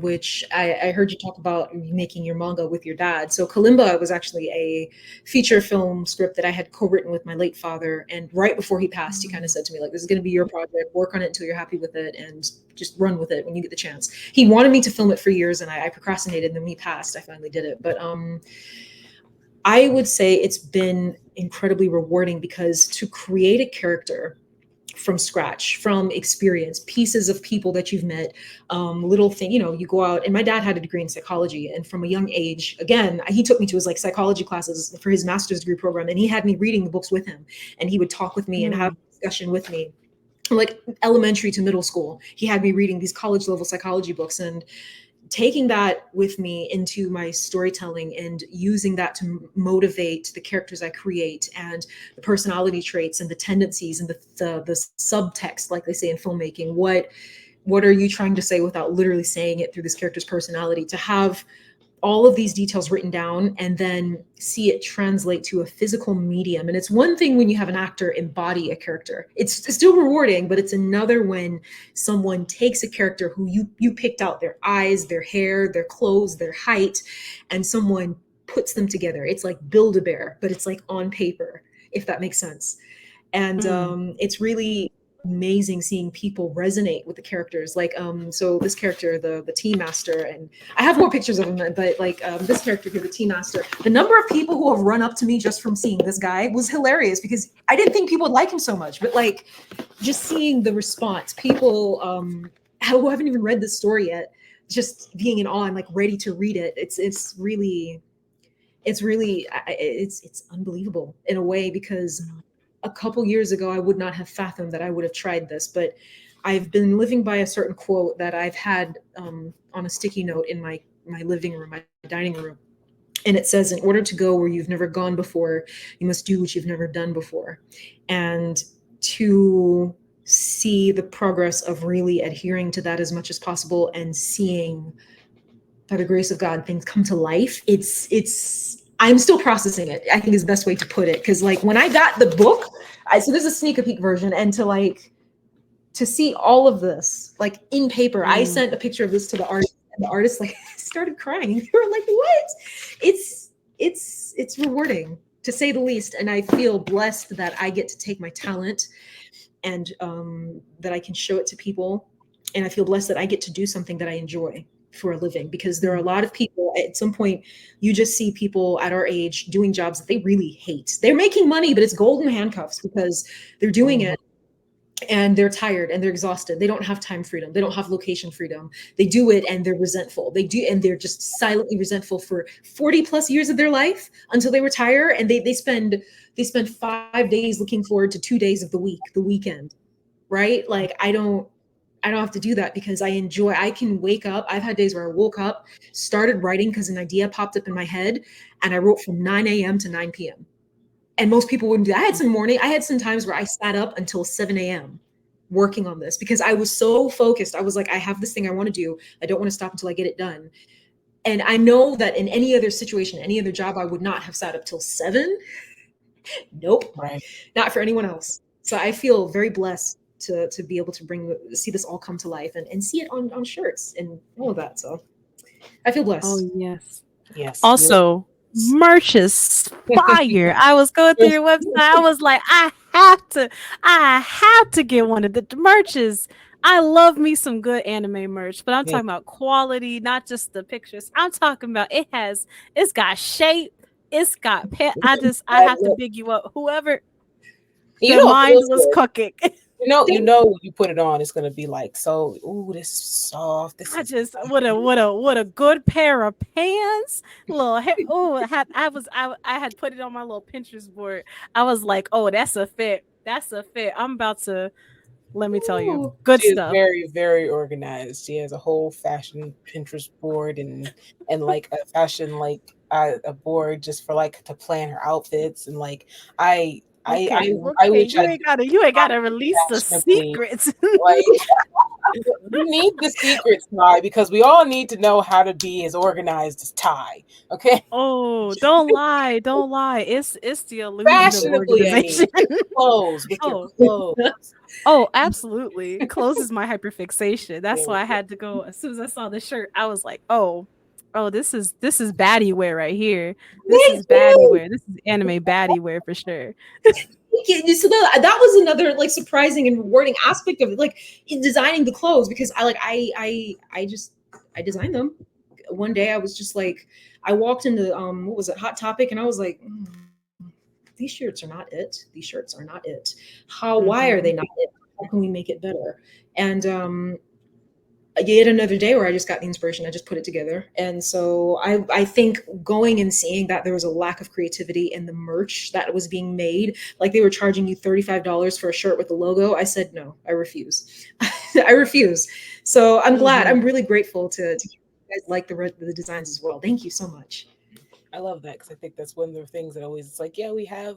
which I heard you talk about making your manga with your dad. So Kalimba was actually a feature film script that I had co-written with my late father. And right before he passed, he kind of said to me, like, this is going to be your project, work on it until you're happy with it and just run with it when you get the chance. He wanted me to film it for years and I procrastinated, and then when he passed, I finally did it. But I would say it's been incredibly rewarding, because to create a character from scratch, from experience, pieces of people that you've met, little thing, you go out. And my dad had a degree in psychology, and from a young age, again, he took me to his psychology classes for his master's degree program, and he had me reading the books with him, and he would talk with me and have a discussion with me. Like elementary to middle school, he had me reading these college level psychology books, and taking that with me into my storytelling and using that to motivate the characters I create and the personality traits and the tendencies and the subtext, like they say in filmmaking. What are you trying to say without literally saying it through this character's personality? To have all of these details written down and then see it translate to a physical medium. And it's one thing when you have an actor embody a character. It's still rewarding, but it's another when someone takes a character who you picked out their eyes, their hair, their clothes, their height, and someone puts them together. It's like Build-A-Bear, but it's like on paper, if that makes sense. And it's really amazing seeing people resonate with the characters. Like, so this character, the tea master, and I have more pictures of him, but like this character here, the tea master, the number of people who have run up to me just from seeing this guy was hilarious, because I didn't think people would like him so much, but like just seeing the response, people who haven't even read this story yet, just being in awe and like ready to read it. It's really it's unbelievable in a way, because a couple years ago I would not have fathomed that I would have tried this, but I've been living by a certain quote that I've had on a sticky note in my living room, my dining room. And it says, in order to go where you've never gone before, you must do what you've never done before. And to see the progress of really adhering to that as much as possible, and seeing by the grace of God things come to life, it's I'm still processing it, I think is the best way to put it. Because like when I got the book, so there's a sneak peek version, and to see all of this like in paper, I sent a picture of this to the artist, and the artist like started crying. They were like, what? It's rewarding, to say the least. And I feel blessed that I get to take my talent, and that I can show it to people. And I feel blessed that I get to do something that I enjoy for a living, because there are a lot of people at some point, you just see people at our age doing jobs that they really hate. They're making money, but it's golden handcuffs, because they're doing it and they're tired and they're exhausted. They don't have time freedom. They don't have location freedom. They do it and they're resentful. And they're just silently resentful for 40 plus years of their life until they retire. And they spend 5 days looking forward to 2 days of the week, the weekend, right? Like I don't have to do that, because I can wake up. I've had days where I woke up, started writing because an idea popped up in my head, and I wrote from 9 a.m. to 9 p.m. And most people wouldn't do that. I had some times where I sat up until 7 a.m. working on this, because I was so focused. I was like, I have this thing I want to do. I don't want to stop until I get it done. And I know that in any other situation, any other job, I would not have sat up till 7. Nope. Right. Not for anyone else. So I feel very blessed to be able to see this all come to life, and see it on shirts and all of that. So I feel blessed. Oh yes. Yes. Also, merch is fire. I was going through your website. I was like, I have to get one of the merches. I love me some good anime merch, but I'm talking about quality, not just the pictures. I'm talking about it's got shape, it's got I have to big you up. Whoever the mind was cooking. You know when you put it on, it's gonna be like, so ooh, this is soft. What a good pair of pants. Little hair. Oh, I had put it on my little Pinterest board. I was like, oh, that's a fit. That's a fit. I'm about to, let me tell you, good she stuff. Is very, very organized. She has a whole fashion Pinterest board and like a fashion a board just for like to plan her outfits, and like I wish you ain't gotta release the secrets. Like, you need the secrets, Ty, because we all need to know how to be as organized as Ty. Okay. Oh, don't lie. It's the illusion of organization. Clothes with your clothes. Oh, absolutely. Clothes is my hyperfixation. That's why I had to go. As soon as I saw the shirt, I was like, oh, this is baddie wear right here. This is baddie wear. This is anime baddie wear for sure. So that was another like surprising and rewarding aspect of it, like in designing the clothes, because I designed them. One day I was just like, I walked into what was it, Hot Topic, and I was like, these shirts are not it. These shirts are not it. Why are they not it? How can we make it better? And yet another day where I just got the inspiration, I just put it together. And so I think going and seeing that there was a lack of creativity in the merch that was being made, like they were charging you $35 for a shirt with the logo. I said, no, I refuse. I refuse. So I'm glad. I'm really grateful to you guys like the designs as well. Thank you so much. I love that, because I think that's one of the things that always, it's like, yeah, we have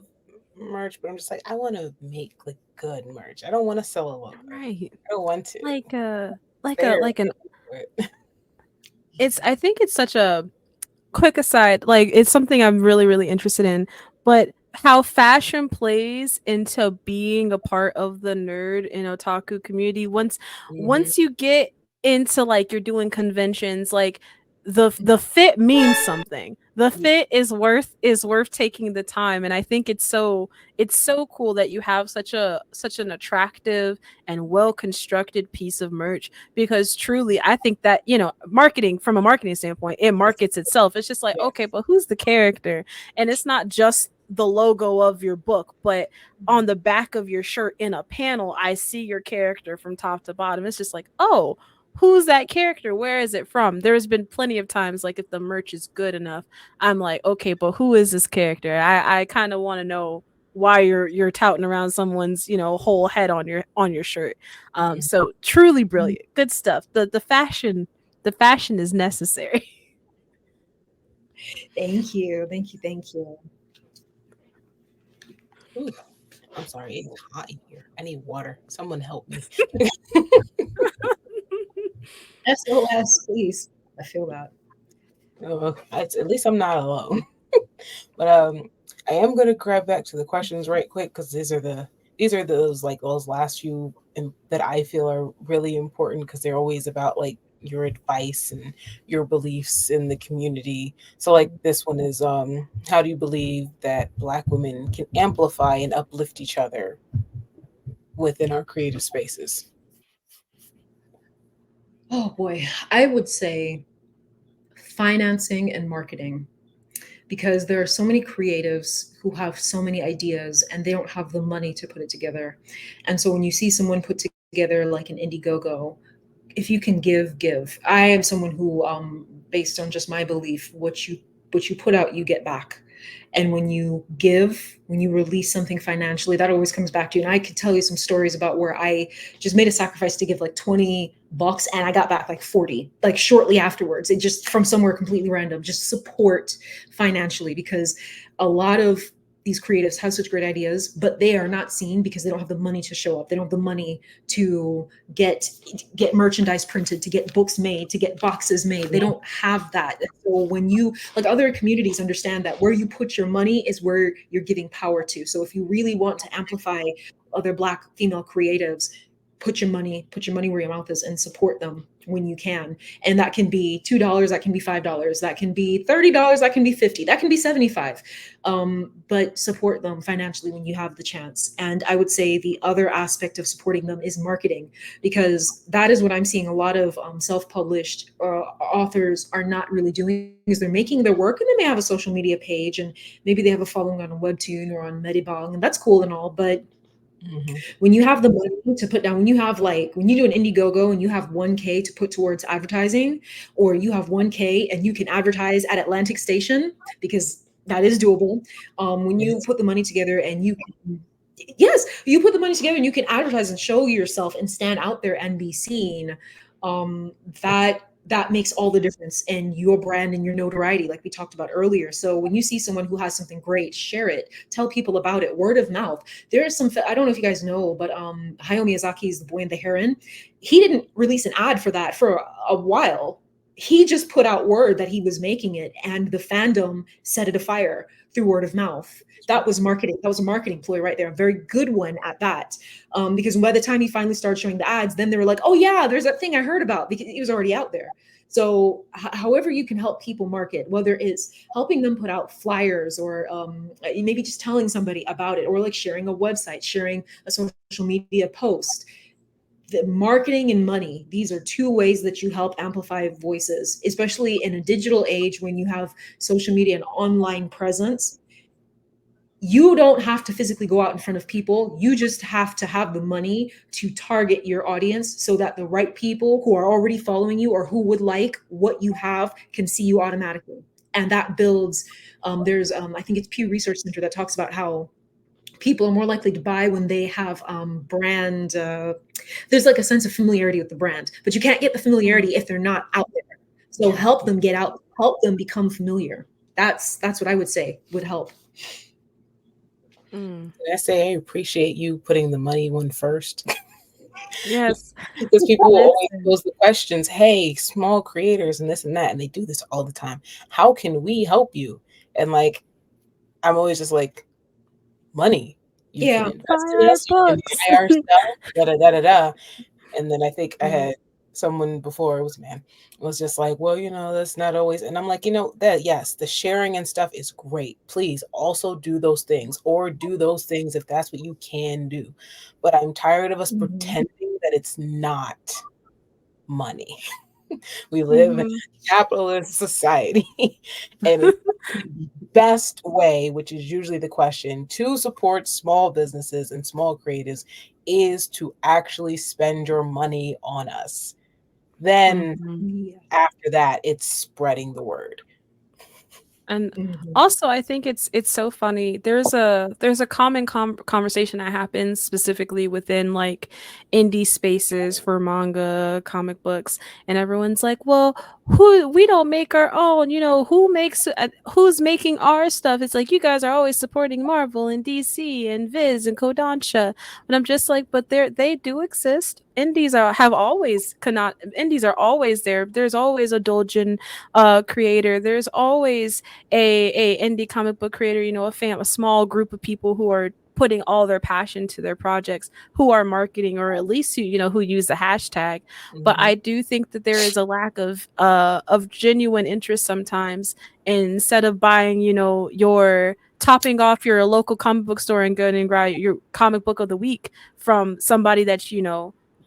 merch, but I'm just like, I want to make like good merch. I don't want to sell a logo. Right. I don't want to. I think it's such a quick aside, like it's something I'm really, really interested in, but how fashion plays into being a part of the nerd and otaku community. Once you get into like you're doing conventions, like the fit means something. The fit is worth taking the time, and I think it's so cool that you have such an attractive and well constructed piece of merch, because truly I think that, you know, marketing, from a marketing standpoint, it markets itself. It's just like, Yeah. okay, but who's the character? And it's not just the logo of your book, but on the back of your shirt in a panel, I see your character from top to bottom. It's just like, oh, who's that character? Where is it from? There's been plenty of times, like, if the merch is good enough, I'm like, okay, but who is this character? I kind of want to know why you're touting around someone's, you know, whole head on your shirt. So truly brilliant, good stuff. The fashion is necessary. Thank you. Thank you. Thank you. Ooh, I'm sorry, it's hot in here. I need water. Someone help me. SOS, please. I feel that. At least I'm not alone. But I am gonna grab back to the questions right quick, because these are those, like, those last few that I feel are really important, because they're always about like your advice and your beliefs in the community. So like this one is, how do you believe that Black women can amplify and uplift each other within our creative spaces? Oh boy, I would say financing and marketing, because there are so many creatives who have so many ideas and they don't have the money to put it together. And so when you see someone put together like an Indiegogo, if you can give. I am someone who, based on just my belief, what you put out, you get back. And when you give, when you release something financially, that always comes back to you. And I could tell you some stories about where I just made a sacrifice to give like $20 and I got back like 40, like shortly afterwards. It just from somewhere completely random, just support financially, because a lot of these creatives have such great ideas, but they are not seen because they don't have the money to show up. They don't have the money to get merchandise printed, to get books made, to get boxes made. They don't have that. So when you, like, other communities understand that where you put your money is where you're giving power to. So if you really want to amplify other Black female creatives, put your money where your mouth is and support them when you can. And that can be $2, that can be $5, that can be $30, that can be 50, that can be 75. But support them financially when you have the chance. And I would say the other aspect of supporting them is marketing, because that is what I'm seeing a lot of self-published authors are not really doing, is they're making their work and they may have a social media page and maybe they have a following on a webtoon or on Medibang, and that's cool and all, but when you have the money to put down, when you have, like, when you do an Indiegogo and you have 1K to put towards advertising, or you have 1K and you can advertise at Atlantic Station, because that is doable. When you put the money together and you can, yes, you put the money together and you can advertise and show yourself and stand out there and be seen. That makes all the difference in your brand and your notoriety, like we talked about earlier. So when you see someone who has something great, share it, tell people about it, word of mouth. There is some, I don't know if you guys know, but Hayao Miyazaki's The Boy and the Heron, he didn't release an ad for that for a while. He just put out word that he was making it, and the fandom set it afire through word of mouth. That was marketing. That was a marketing ploy right there, a very good one at that. Because by the time he finally started showing the ads, then they were like, oh yeah, there's that thing I heard about, because it was already out there. So however you can help people market, whether it's helping them put out flyers, or maybe just telling somebody about it, or like sharing a website, sharing a social media post. The marketing and money, these are two ways that you help amplify voices, especially in a digital age when you have social media and online presence. You don't have to physically go out in front of people. You just have to have the money to target your audience so that the right people who are already following you or who would like what you have can see you automatically. And that builds, there's, I think it's Pew Research Center that talks about how people are more likely to buy when they have brand, there's like a sense of familiarity with the brand, but you can't get the familiarity if they're not out there. So help them get out, help them become familiar. That's what I would say would help. I say I appreciate you putting the money one first. Yes. Because people will always pose the questions, hey, small creators and this and that, and they do this all the time. How can we help you? And like, I'm always just like, money. You can invest Buy in our us, you can books. buy our stuff, da da da da da. And then I think I had someone before, it was a man, was just like, well, that's not always, and I'm like, that, yes, the sharing and stuff is great. Please also do those things, or do those things if that's what you can do. But I'm tired of us Mhm. pretending that it's not money. We live in Mhm. a capitalist society, and it's the best way, which is usually the question, to support small businesses and small creatives is to actually spend your money on us. Then Mhm. Yeah. after that, it's spreading the word. And Mhm. also, I think it's so funny. There's a common conversation that happens specifically within like indie spaces for manga, comic books, and everyone's like, "Well, who we don't make our own. Who's making our stuff?" It's like you guys are always supporting Marvel and DC and Viz and Kodansha, and I'm just like, but they do exist. Indies are always there. There's always a Doujin creator. There's always a indie comic book creator, a small group of people who are putting all their passion to their projects, who are marketing, or at least who use the hashtag. But Mhm. I do think that there is a lack of genuine interest sometimes. Instead of buying, your topping off your local comic book store and going and grab your comic book of the week from somebody that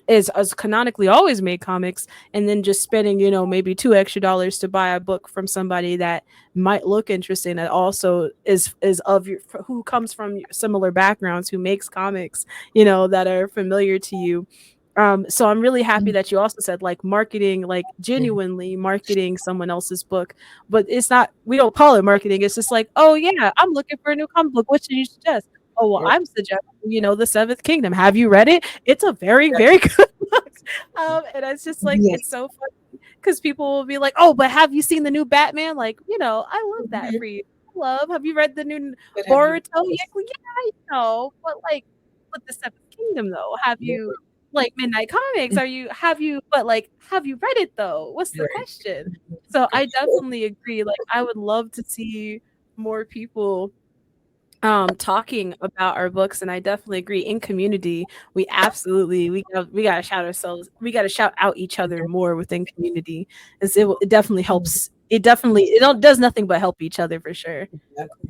is as canonically always made comics, and then just spending maybe $2 extra to buy a book from somebody that might look interesting, that also is of your who comes from similar backgrounds, who makes comics that are familiar to you. So I'm really happy that you also said like marketing, like Mhm. genuinely marketing someone else's book. But it's not, we don't call it marketing. It's just like, oh yeah, I'm looking for a new comic book, what should you suggest? Oh well, Right. I'm suggesting the Seventh Kingdom. Have you read it? It's a very, very good book. And it's just like, it's Yes. so funny because people will be like, "Oh, but have you seen the new Batman?" Like, I love that Mhm. for you. Have you read the new But have you Boruto? Yeah, well, yeah, but like, with the Seventh Kingdom though, have you like Midnight Comics? Have you read it though? What's the right. question? So Right. I definitely agree. Like, I would love to see more people talking about our books, and I definitely agree. In community, we gotta shout out each other more within community, as it definitely helps. It does nothing but help each other for sure. Exactly.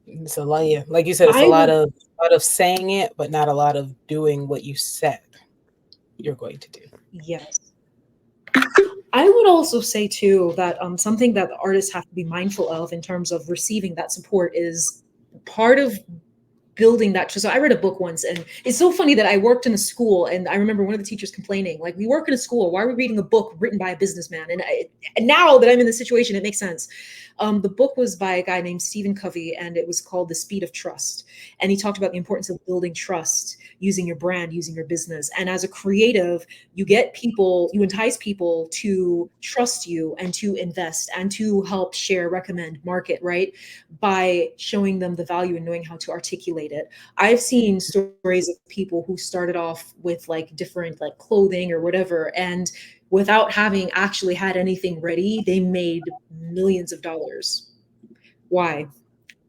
It's a lot, yeah. Like you said, it's I would, a lot of saying it, but not a lot of doing what you said you're going to do. yes. I would also say too that something that the artists have to be mindful of in terms of receiving that support is part of building that trust. So I read a book once, and it's so funny that I worked in a school, and I remember one of the teachers complaining, like, "We work in a school. Why are we reading a book written by a businessman?" And now that I'm in the situation, it makes sense. The book was by a guy named Stephen Covey, and it was called The Speed of Trust. And he talked about the importance of building trust, using your brand, using your business. And as a creative, you entice people to trust you and to invest and to help share, recommend, market, right? By showing them the value and knowing how to articulate it. I've seen stories of people who started off with like different like clothing or whatever, and without having actually had anything ready, they made millions of dollars. Why?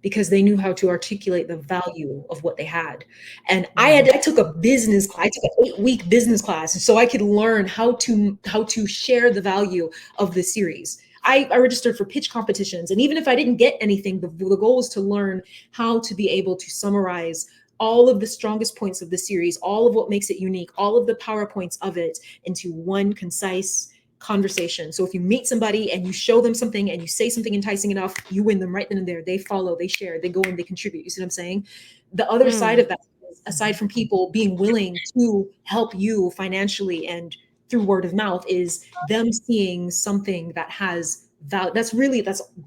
Because they knew how to articulate the value of what they had. And Mhm. I took a business class, I took an 8-week business class so I could learn how to share the value of the series. I registered for pitch competitions, and even if I didn't get anything, the goal was to learn how to be able to summarize all of the strongest points of the series, all of what makes it unique, all of the PowerPoints of it into one concise conversation. So if you meet somebody and you show them something and you say something enticing enough, you win them right then and there. They follow, they share, they go and they contribute. You see what I'm saying? The other side Mm, of that, aside from people being willing to help you financially and through word of mouth, is them seeing something that has value. That's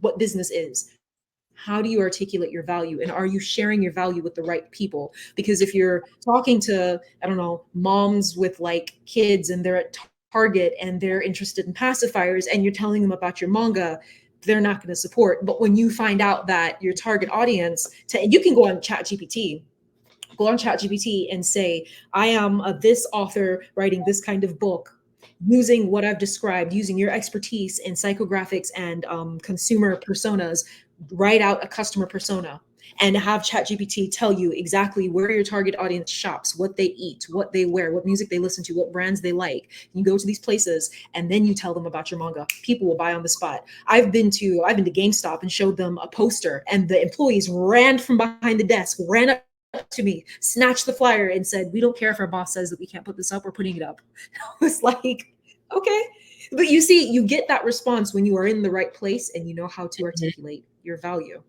what business is. How do you articulate your value, and are you sharing your value with the right people? Because if you're talking to, I don't know, moms with like kids and they're at Target and they're interested in pacifiers and you're telling them about your manga, they're not going to support. But when you find out that your target audience, you can go on chat GPT and say, I am this author writing this kind of book, using what I've described, using your expertise in psychographics and consumer personas, write out a customer persona. and have ChatGPT tell you exactly where your target audience shops, what they eat, what they wear, what music they listen to, what brands they like. You go to these places and then you tell them about your manga. People will buy on the spot. I've been to GameStop and showed them a poster, and the employees ran from behind the desk, ran up to me, snatched the flyer, and said, "We don't care if our boss says that we can't put this up, we're putting it up." I was like, okay. But you see, you get that response when you are in the right place and you know how to articulate your value.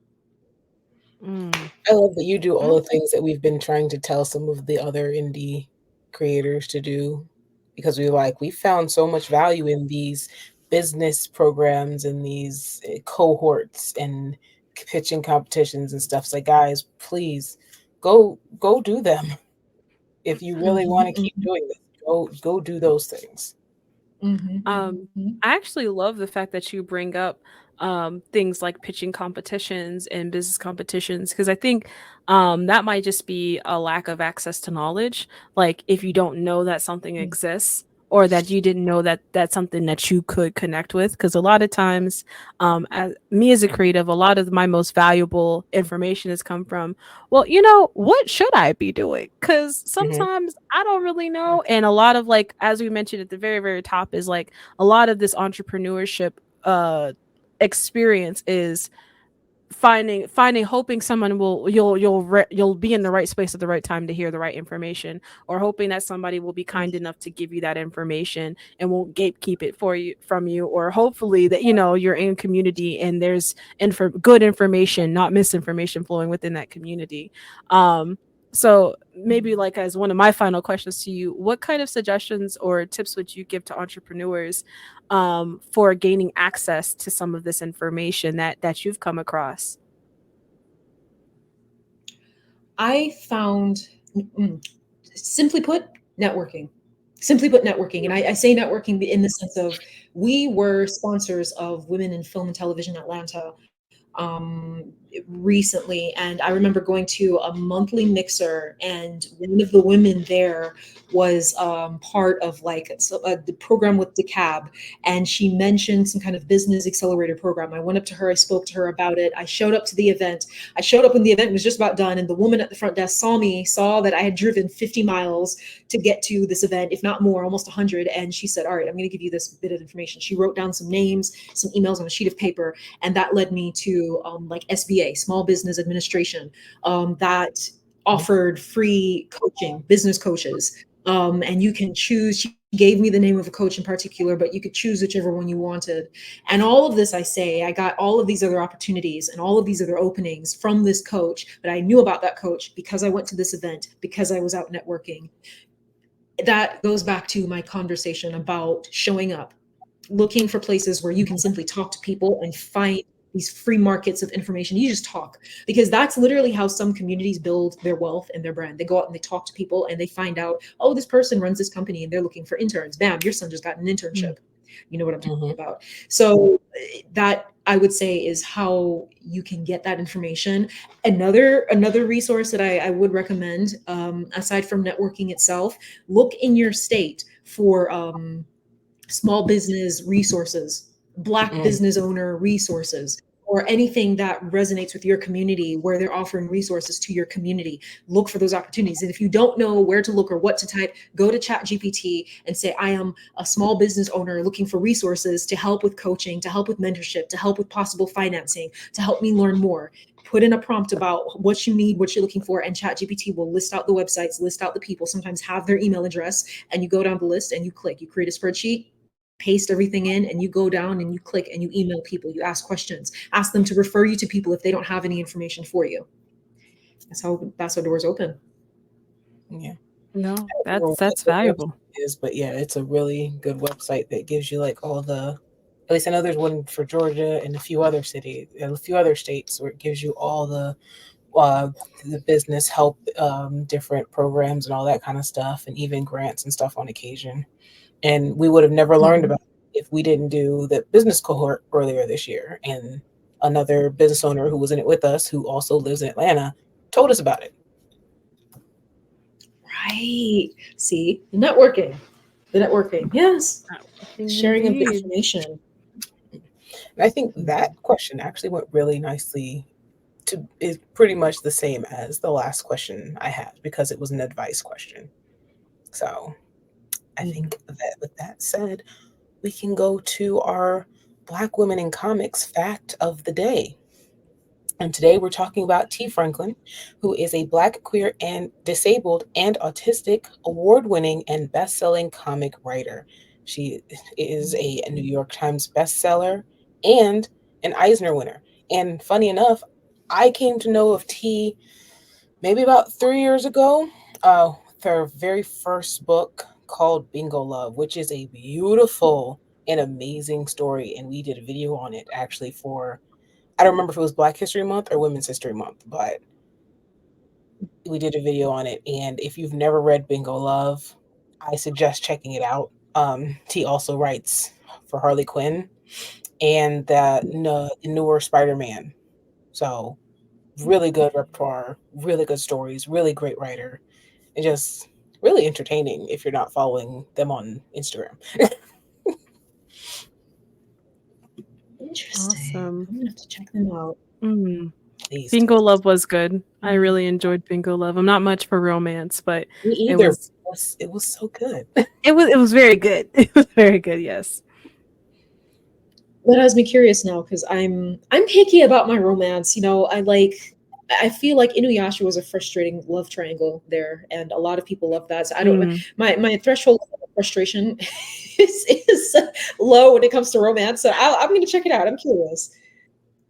I love that you do all the things that we've been trying to tell some of the other indie creators to do, because we found so much value in these business programs and these cohorts and pitching competitions and stuff. It's like, guys, please go do them. If you really want to keep doing this, go do those things. I actually love the fact that you bring up things like pitching competitions and business competitions, because I think that might just be a lack of access to knowledge. Like if you don't know that something exists, or that you didn't know that that's something that you could connect with. Because a lot of times, me as a creative, a lot of my most valuable information has come from, well, what should I be doing? Because sometimes I don't really know. And a lot of, like, as we mentioned at the very, very top, is like a lot of this entrepreneurship experience is hoping someone you'll be in the right space at the right time to hear the right information, or hoping that somebody will be kind enough to give you that information and won't gatekeep it from you, or hopefully that you're in community and there's good information, not misinformation, flowing within that community. So maybe, like, as one of my final questions to you, what kind of suggestions or tips would you give to entrepreneurs for gaining access to some of this information that you've come across? I found, simply put, networking. Simply put, networking. And I say networking in the sense of, we were sponsors of Women in Film and Television Atlanta recently, and I remember going to a monthly mixer, and one of the women there was part of the program with DeKalb, and she mentioned some kind of business accelerator program. I went up to her, I spoke to her about it. I showed up to the event. I showed up when the event was just about done, and the woman at the front desk saw that I had driven 50 miles to get to this event, if not more, almost 100. And she said, "All right, I'm going to give you this bit of information." She wrote down some names, some emails on a sheet of paper, and that led me to SBA, Small Business Administration, that offered free coaching, business coaches. And you can choose. She gave me the name of a coach in particular, but you could choose whichever one you wanted. And all of this, I got all of these other opportunities and all of these other openings from this coach. But I knew about that coach because I went to this event, because I was out networking. That goes back to my conversation about showing up, looking for places where you can simply talk to people and find these free markets of information. You just talk, because that's literally how some communities build their wealth and their brand. They go out and they talk to people and they find out, oh, this person runs this company and they're looking for interns. Bam, your son just got an internship. You know what I'm talking about. So that, I would say, is how you can get that information. Another resource that I would recommend, aside from networking itself, look in your state for small business resources, Black business owner resources, or anything that resonates with your community where they're offering resources to your community. Look for those opportunities. And if you don't know where to look or what to type, go to ChatGPT and say, "I am a small business owner looking for resources to help with coaching, to help with mentorship, to help with possible financing, to help me learn more." Put in a prompt about what you need, what you're looking for, and ChatGPT will list out the websites, list out the people, sometimes have their email address, and you go down the list and you click, you create a spreadsheet, paste everything in, and you go down and you click and you email people, you ask questions, ask them to refer you to people if they don't have any information for you. That's how doors open. Yeah. No, I don't know what that's the valuable. website is, but yeah, it's a really good website that gives you like all the, at least I know there's one for Georgia and a few other cities and a few other states where it gives you all the business help, different programs and all that kind of stuff, and even grants and stuff on occasion. And we would have never learned about it if we didn't do the business cohort earlier this year. And another business owner who was in it with us, who also lives in Atlanta, told us about it. Right. See, the networking. Yes. Sharing of the Indeed. information. And I think that question actually went really nicely is pretty much the same as the last question I had because it was an advice question. So I think that with that said, we can go to our Black women in comics fact of the day. And today we're talking about T. Franklin, who is a Black, queer, and disabled and autistic award winning and best selling comic writer. She is a New York Times bestseller and an Eisner winner. And funny enough, I came to know of T maybe about 3 years ago. Her very first book called Bingo Love, which is a beautiful and amazing story. And we did a video on it actually for, I don't remember if it was Black History Month or Women's History Month, but we did a video on it. And if you've never read Bingo Love, I suggest checking it out. T also writes for Harley Quinn and the newer Spider-Man. So really good repertoire, really good stories, really great writer, and just really entertaining if you're not following them on Instagram. Interesting. Awesome. I'm gonna have to check them out. Please. Bingo Love was good. I really enjoyed Bingo Love. I'm not much for romance, but Me it either. was It was so good. it was very good. It was very good, yes. That has me curious now because I'm picky about my romance. You know, I feel like Inuyasha was a frustrating love triangle there, and a lot of people love that. So I don't my threshold of frustration is low when it comes to romance. So I'm going to check it out. I'm curious.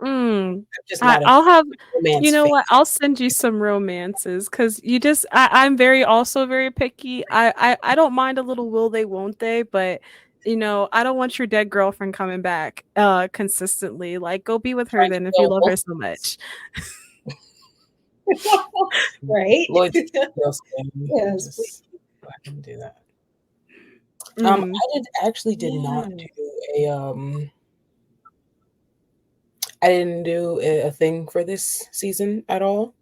I'm just not I'll have, romance you know fan. what? I'll send you some romances because I'm also very picky. I don't mind a little will they, won't they, but you know, I don't want your dead girlfriend coming back consistently. Like, go be with her then if you love her so much. Right? Lloyd, Yes, just go ahead and do that. Mhm. I did not do I didn't do a thing for this season at all.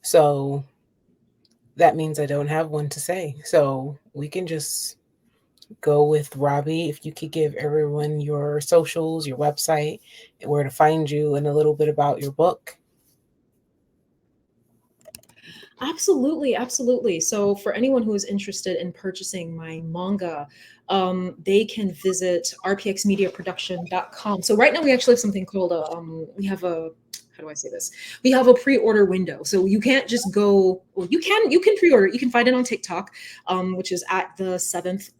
So that means I don't have one to say. So we can just go with Robbie. If you could give everyone your socials, your website, where to find you, and a little bit about your book. Absolutely, absolutely. So for anyone who is interested in purchasing my manga, they can visit rpxmediaproduction.com. So right now we actually have something called we have a, how do I say this? We have a pre-order window. So you can't just go, well, you can pre-order. You can find it on TikTok, which is at the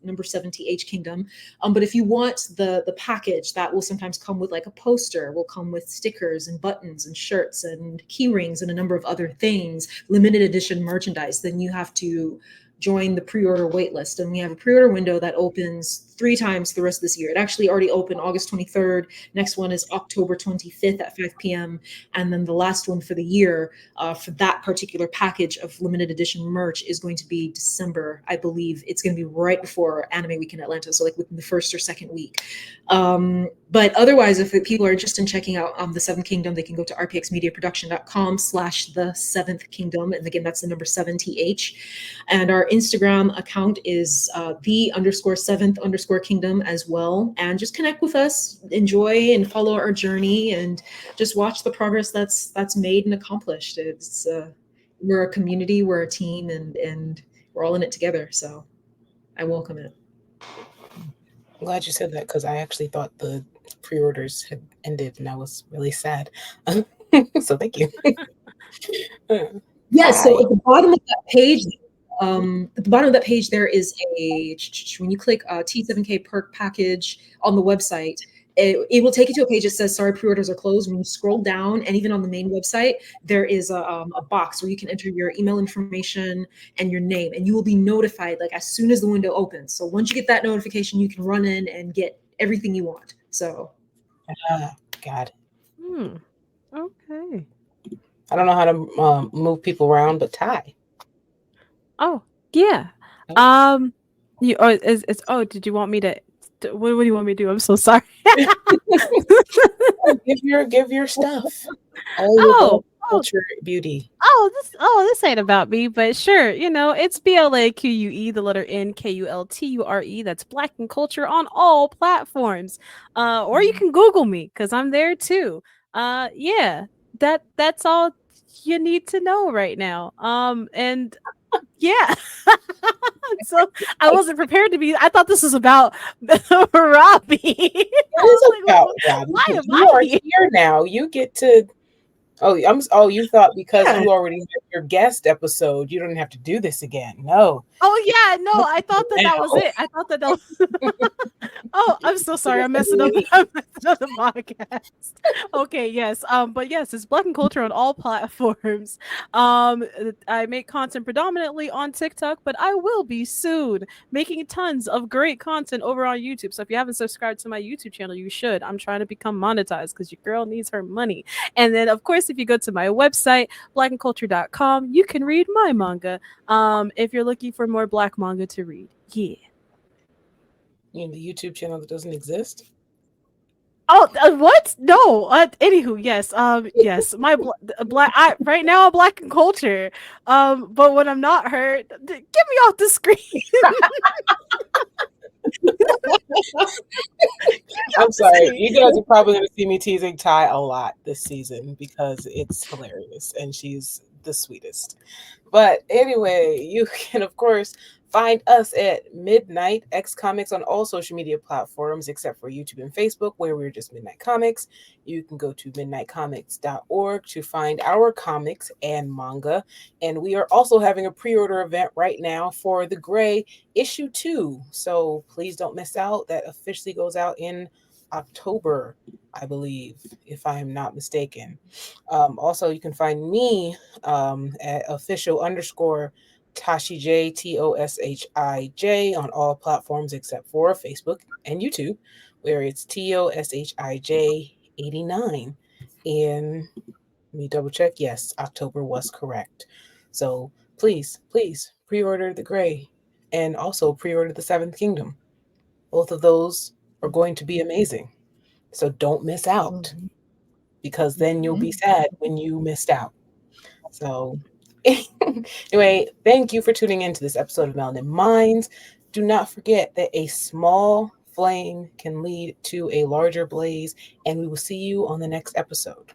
number 70H Kingdom. But if you want the package, that will sometimes come with like a poster, will come with stickers and buttons and shirts and key rings and a number of other things, limited edition merchandise, then you have to join the pre-order waitlist. And we have a pre-order window that opens 3 times the rest of this year. It actually already opened August 23rd. Next one is October 25th at 5 p.m. And then the last one for the year for that particular package of limited edition merch is going to be December. I believe it's going to be right before Anime Week in Atlanta. So like within the first or second week. But otherwise, if people are interested in checking out the Seventh Kingdom, they can go to rpxmediaproduction.com/the Seventh Kingdom. And again, that's the number 7th. And our Instagram account is the_7th_kingdom as well. And just connect with us, enjoy and follow our journey, and just watch the progress that's made and accomplished. It's we're a community, we're a team, and we're all in it together. So I welcome it. I'm glad you said that because I actually thought the pre-orders had ended and I was really sad. So thank you. Yes. So at the bottom of that page, there is when you click T7K perk package on the website, it will take you to a page that says sorry, pre-orders are closed. When you scroll down, and even on the main website, there is a box where you can enter your email information and your name, and you will be notified like as soon as the window opens. So once you get that notification, you can run in and get everything you want. So God. Okay. I don't know how to move people around, but Ty. Oh, yeah. You did you want me to what do you want me to do? I'm so sorry. give your stuff. All your culture beauty. This ain't about me, but sure, you know, it's BLAQUE, the letter NKULTURE. That's Black and Culture on all platforms. Or you can Google me because I'm there too. Yeah. that's all you need to know right now. And yeah. So I wasn't prepared to be. I thought this was about Robbie. I It was is like, about Robbie, why but am you I are here? here now. You get to. Oh, you thought because Yeah. you already had your guest episode, you don't have to do this again. No. Oh yeah, no, Look I at you thought that was now. it. I thought that was. Oh, I'm so sorry. I'm messing up. I'm messing up the podcast. Okay, yes. But yes, it's Black and Culture on all platforms. I make content predominantly on TikTok, but I will be soon making tons of great content over on YouTube. So if you haven't subscribed to my YouTube channel, you should. I'm trying to become monetized because your girl needs her money. And then, of course, if you go to my website, blackandculture.com, you can read my manga. If you're looking for more Black manga to read, yeah. You know, the YouTube channel that doesn't exist. Oh, what? No. Anywho, yes. Yes. My black. Right now, I'm Black and Culture. But when I'm not hurt, get me off the screen. I'm sorry. You guys are probably going to see me teasing Ty a lot this season because it's hilarious and she's the sweetest. But anyway, you can, of course, find us at Midnight X Comics on all social media platforms except for YouTube and Facebook, where we're just Midnight Comics. You can go to midnightcomics.org to find our comics and manga. And we are also having a pre-order event right now for The Gray issue 2. So please don't miss out. That officially goes out in October, I believe, if I am not mistaken. Also, you can find me at official_Toshij, TOSHIJ, on all platforms except for Facebook and YouTube, where it's TOSHIJ89. And let me double check. Yes, October was correct. So please pre-order The Gray and also pre-order The Seventh Kingdom. Both of those are going to be amazing. So don't miss out, because then you'll be sad when you missed out. So anyway, thank you for tuning into this episode of Melanin Minds. Do not forget that a small flame can lead to a larger blaze, and we will see you on the next episode.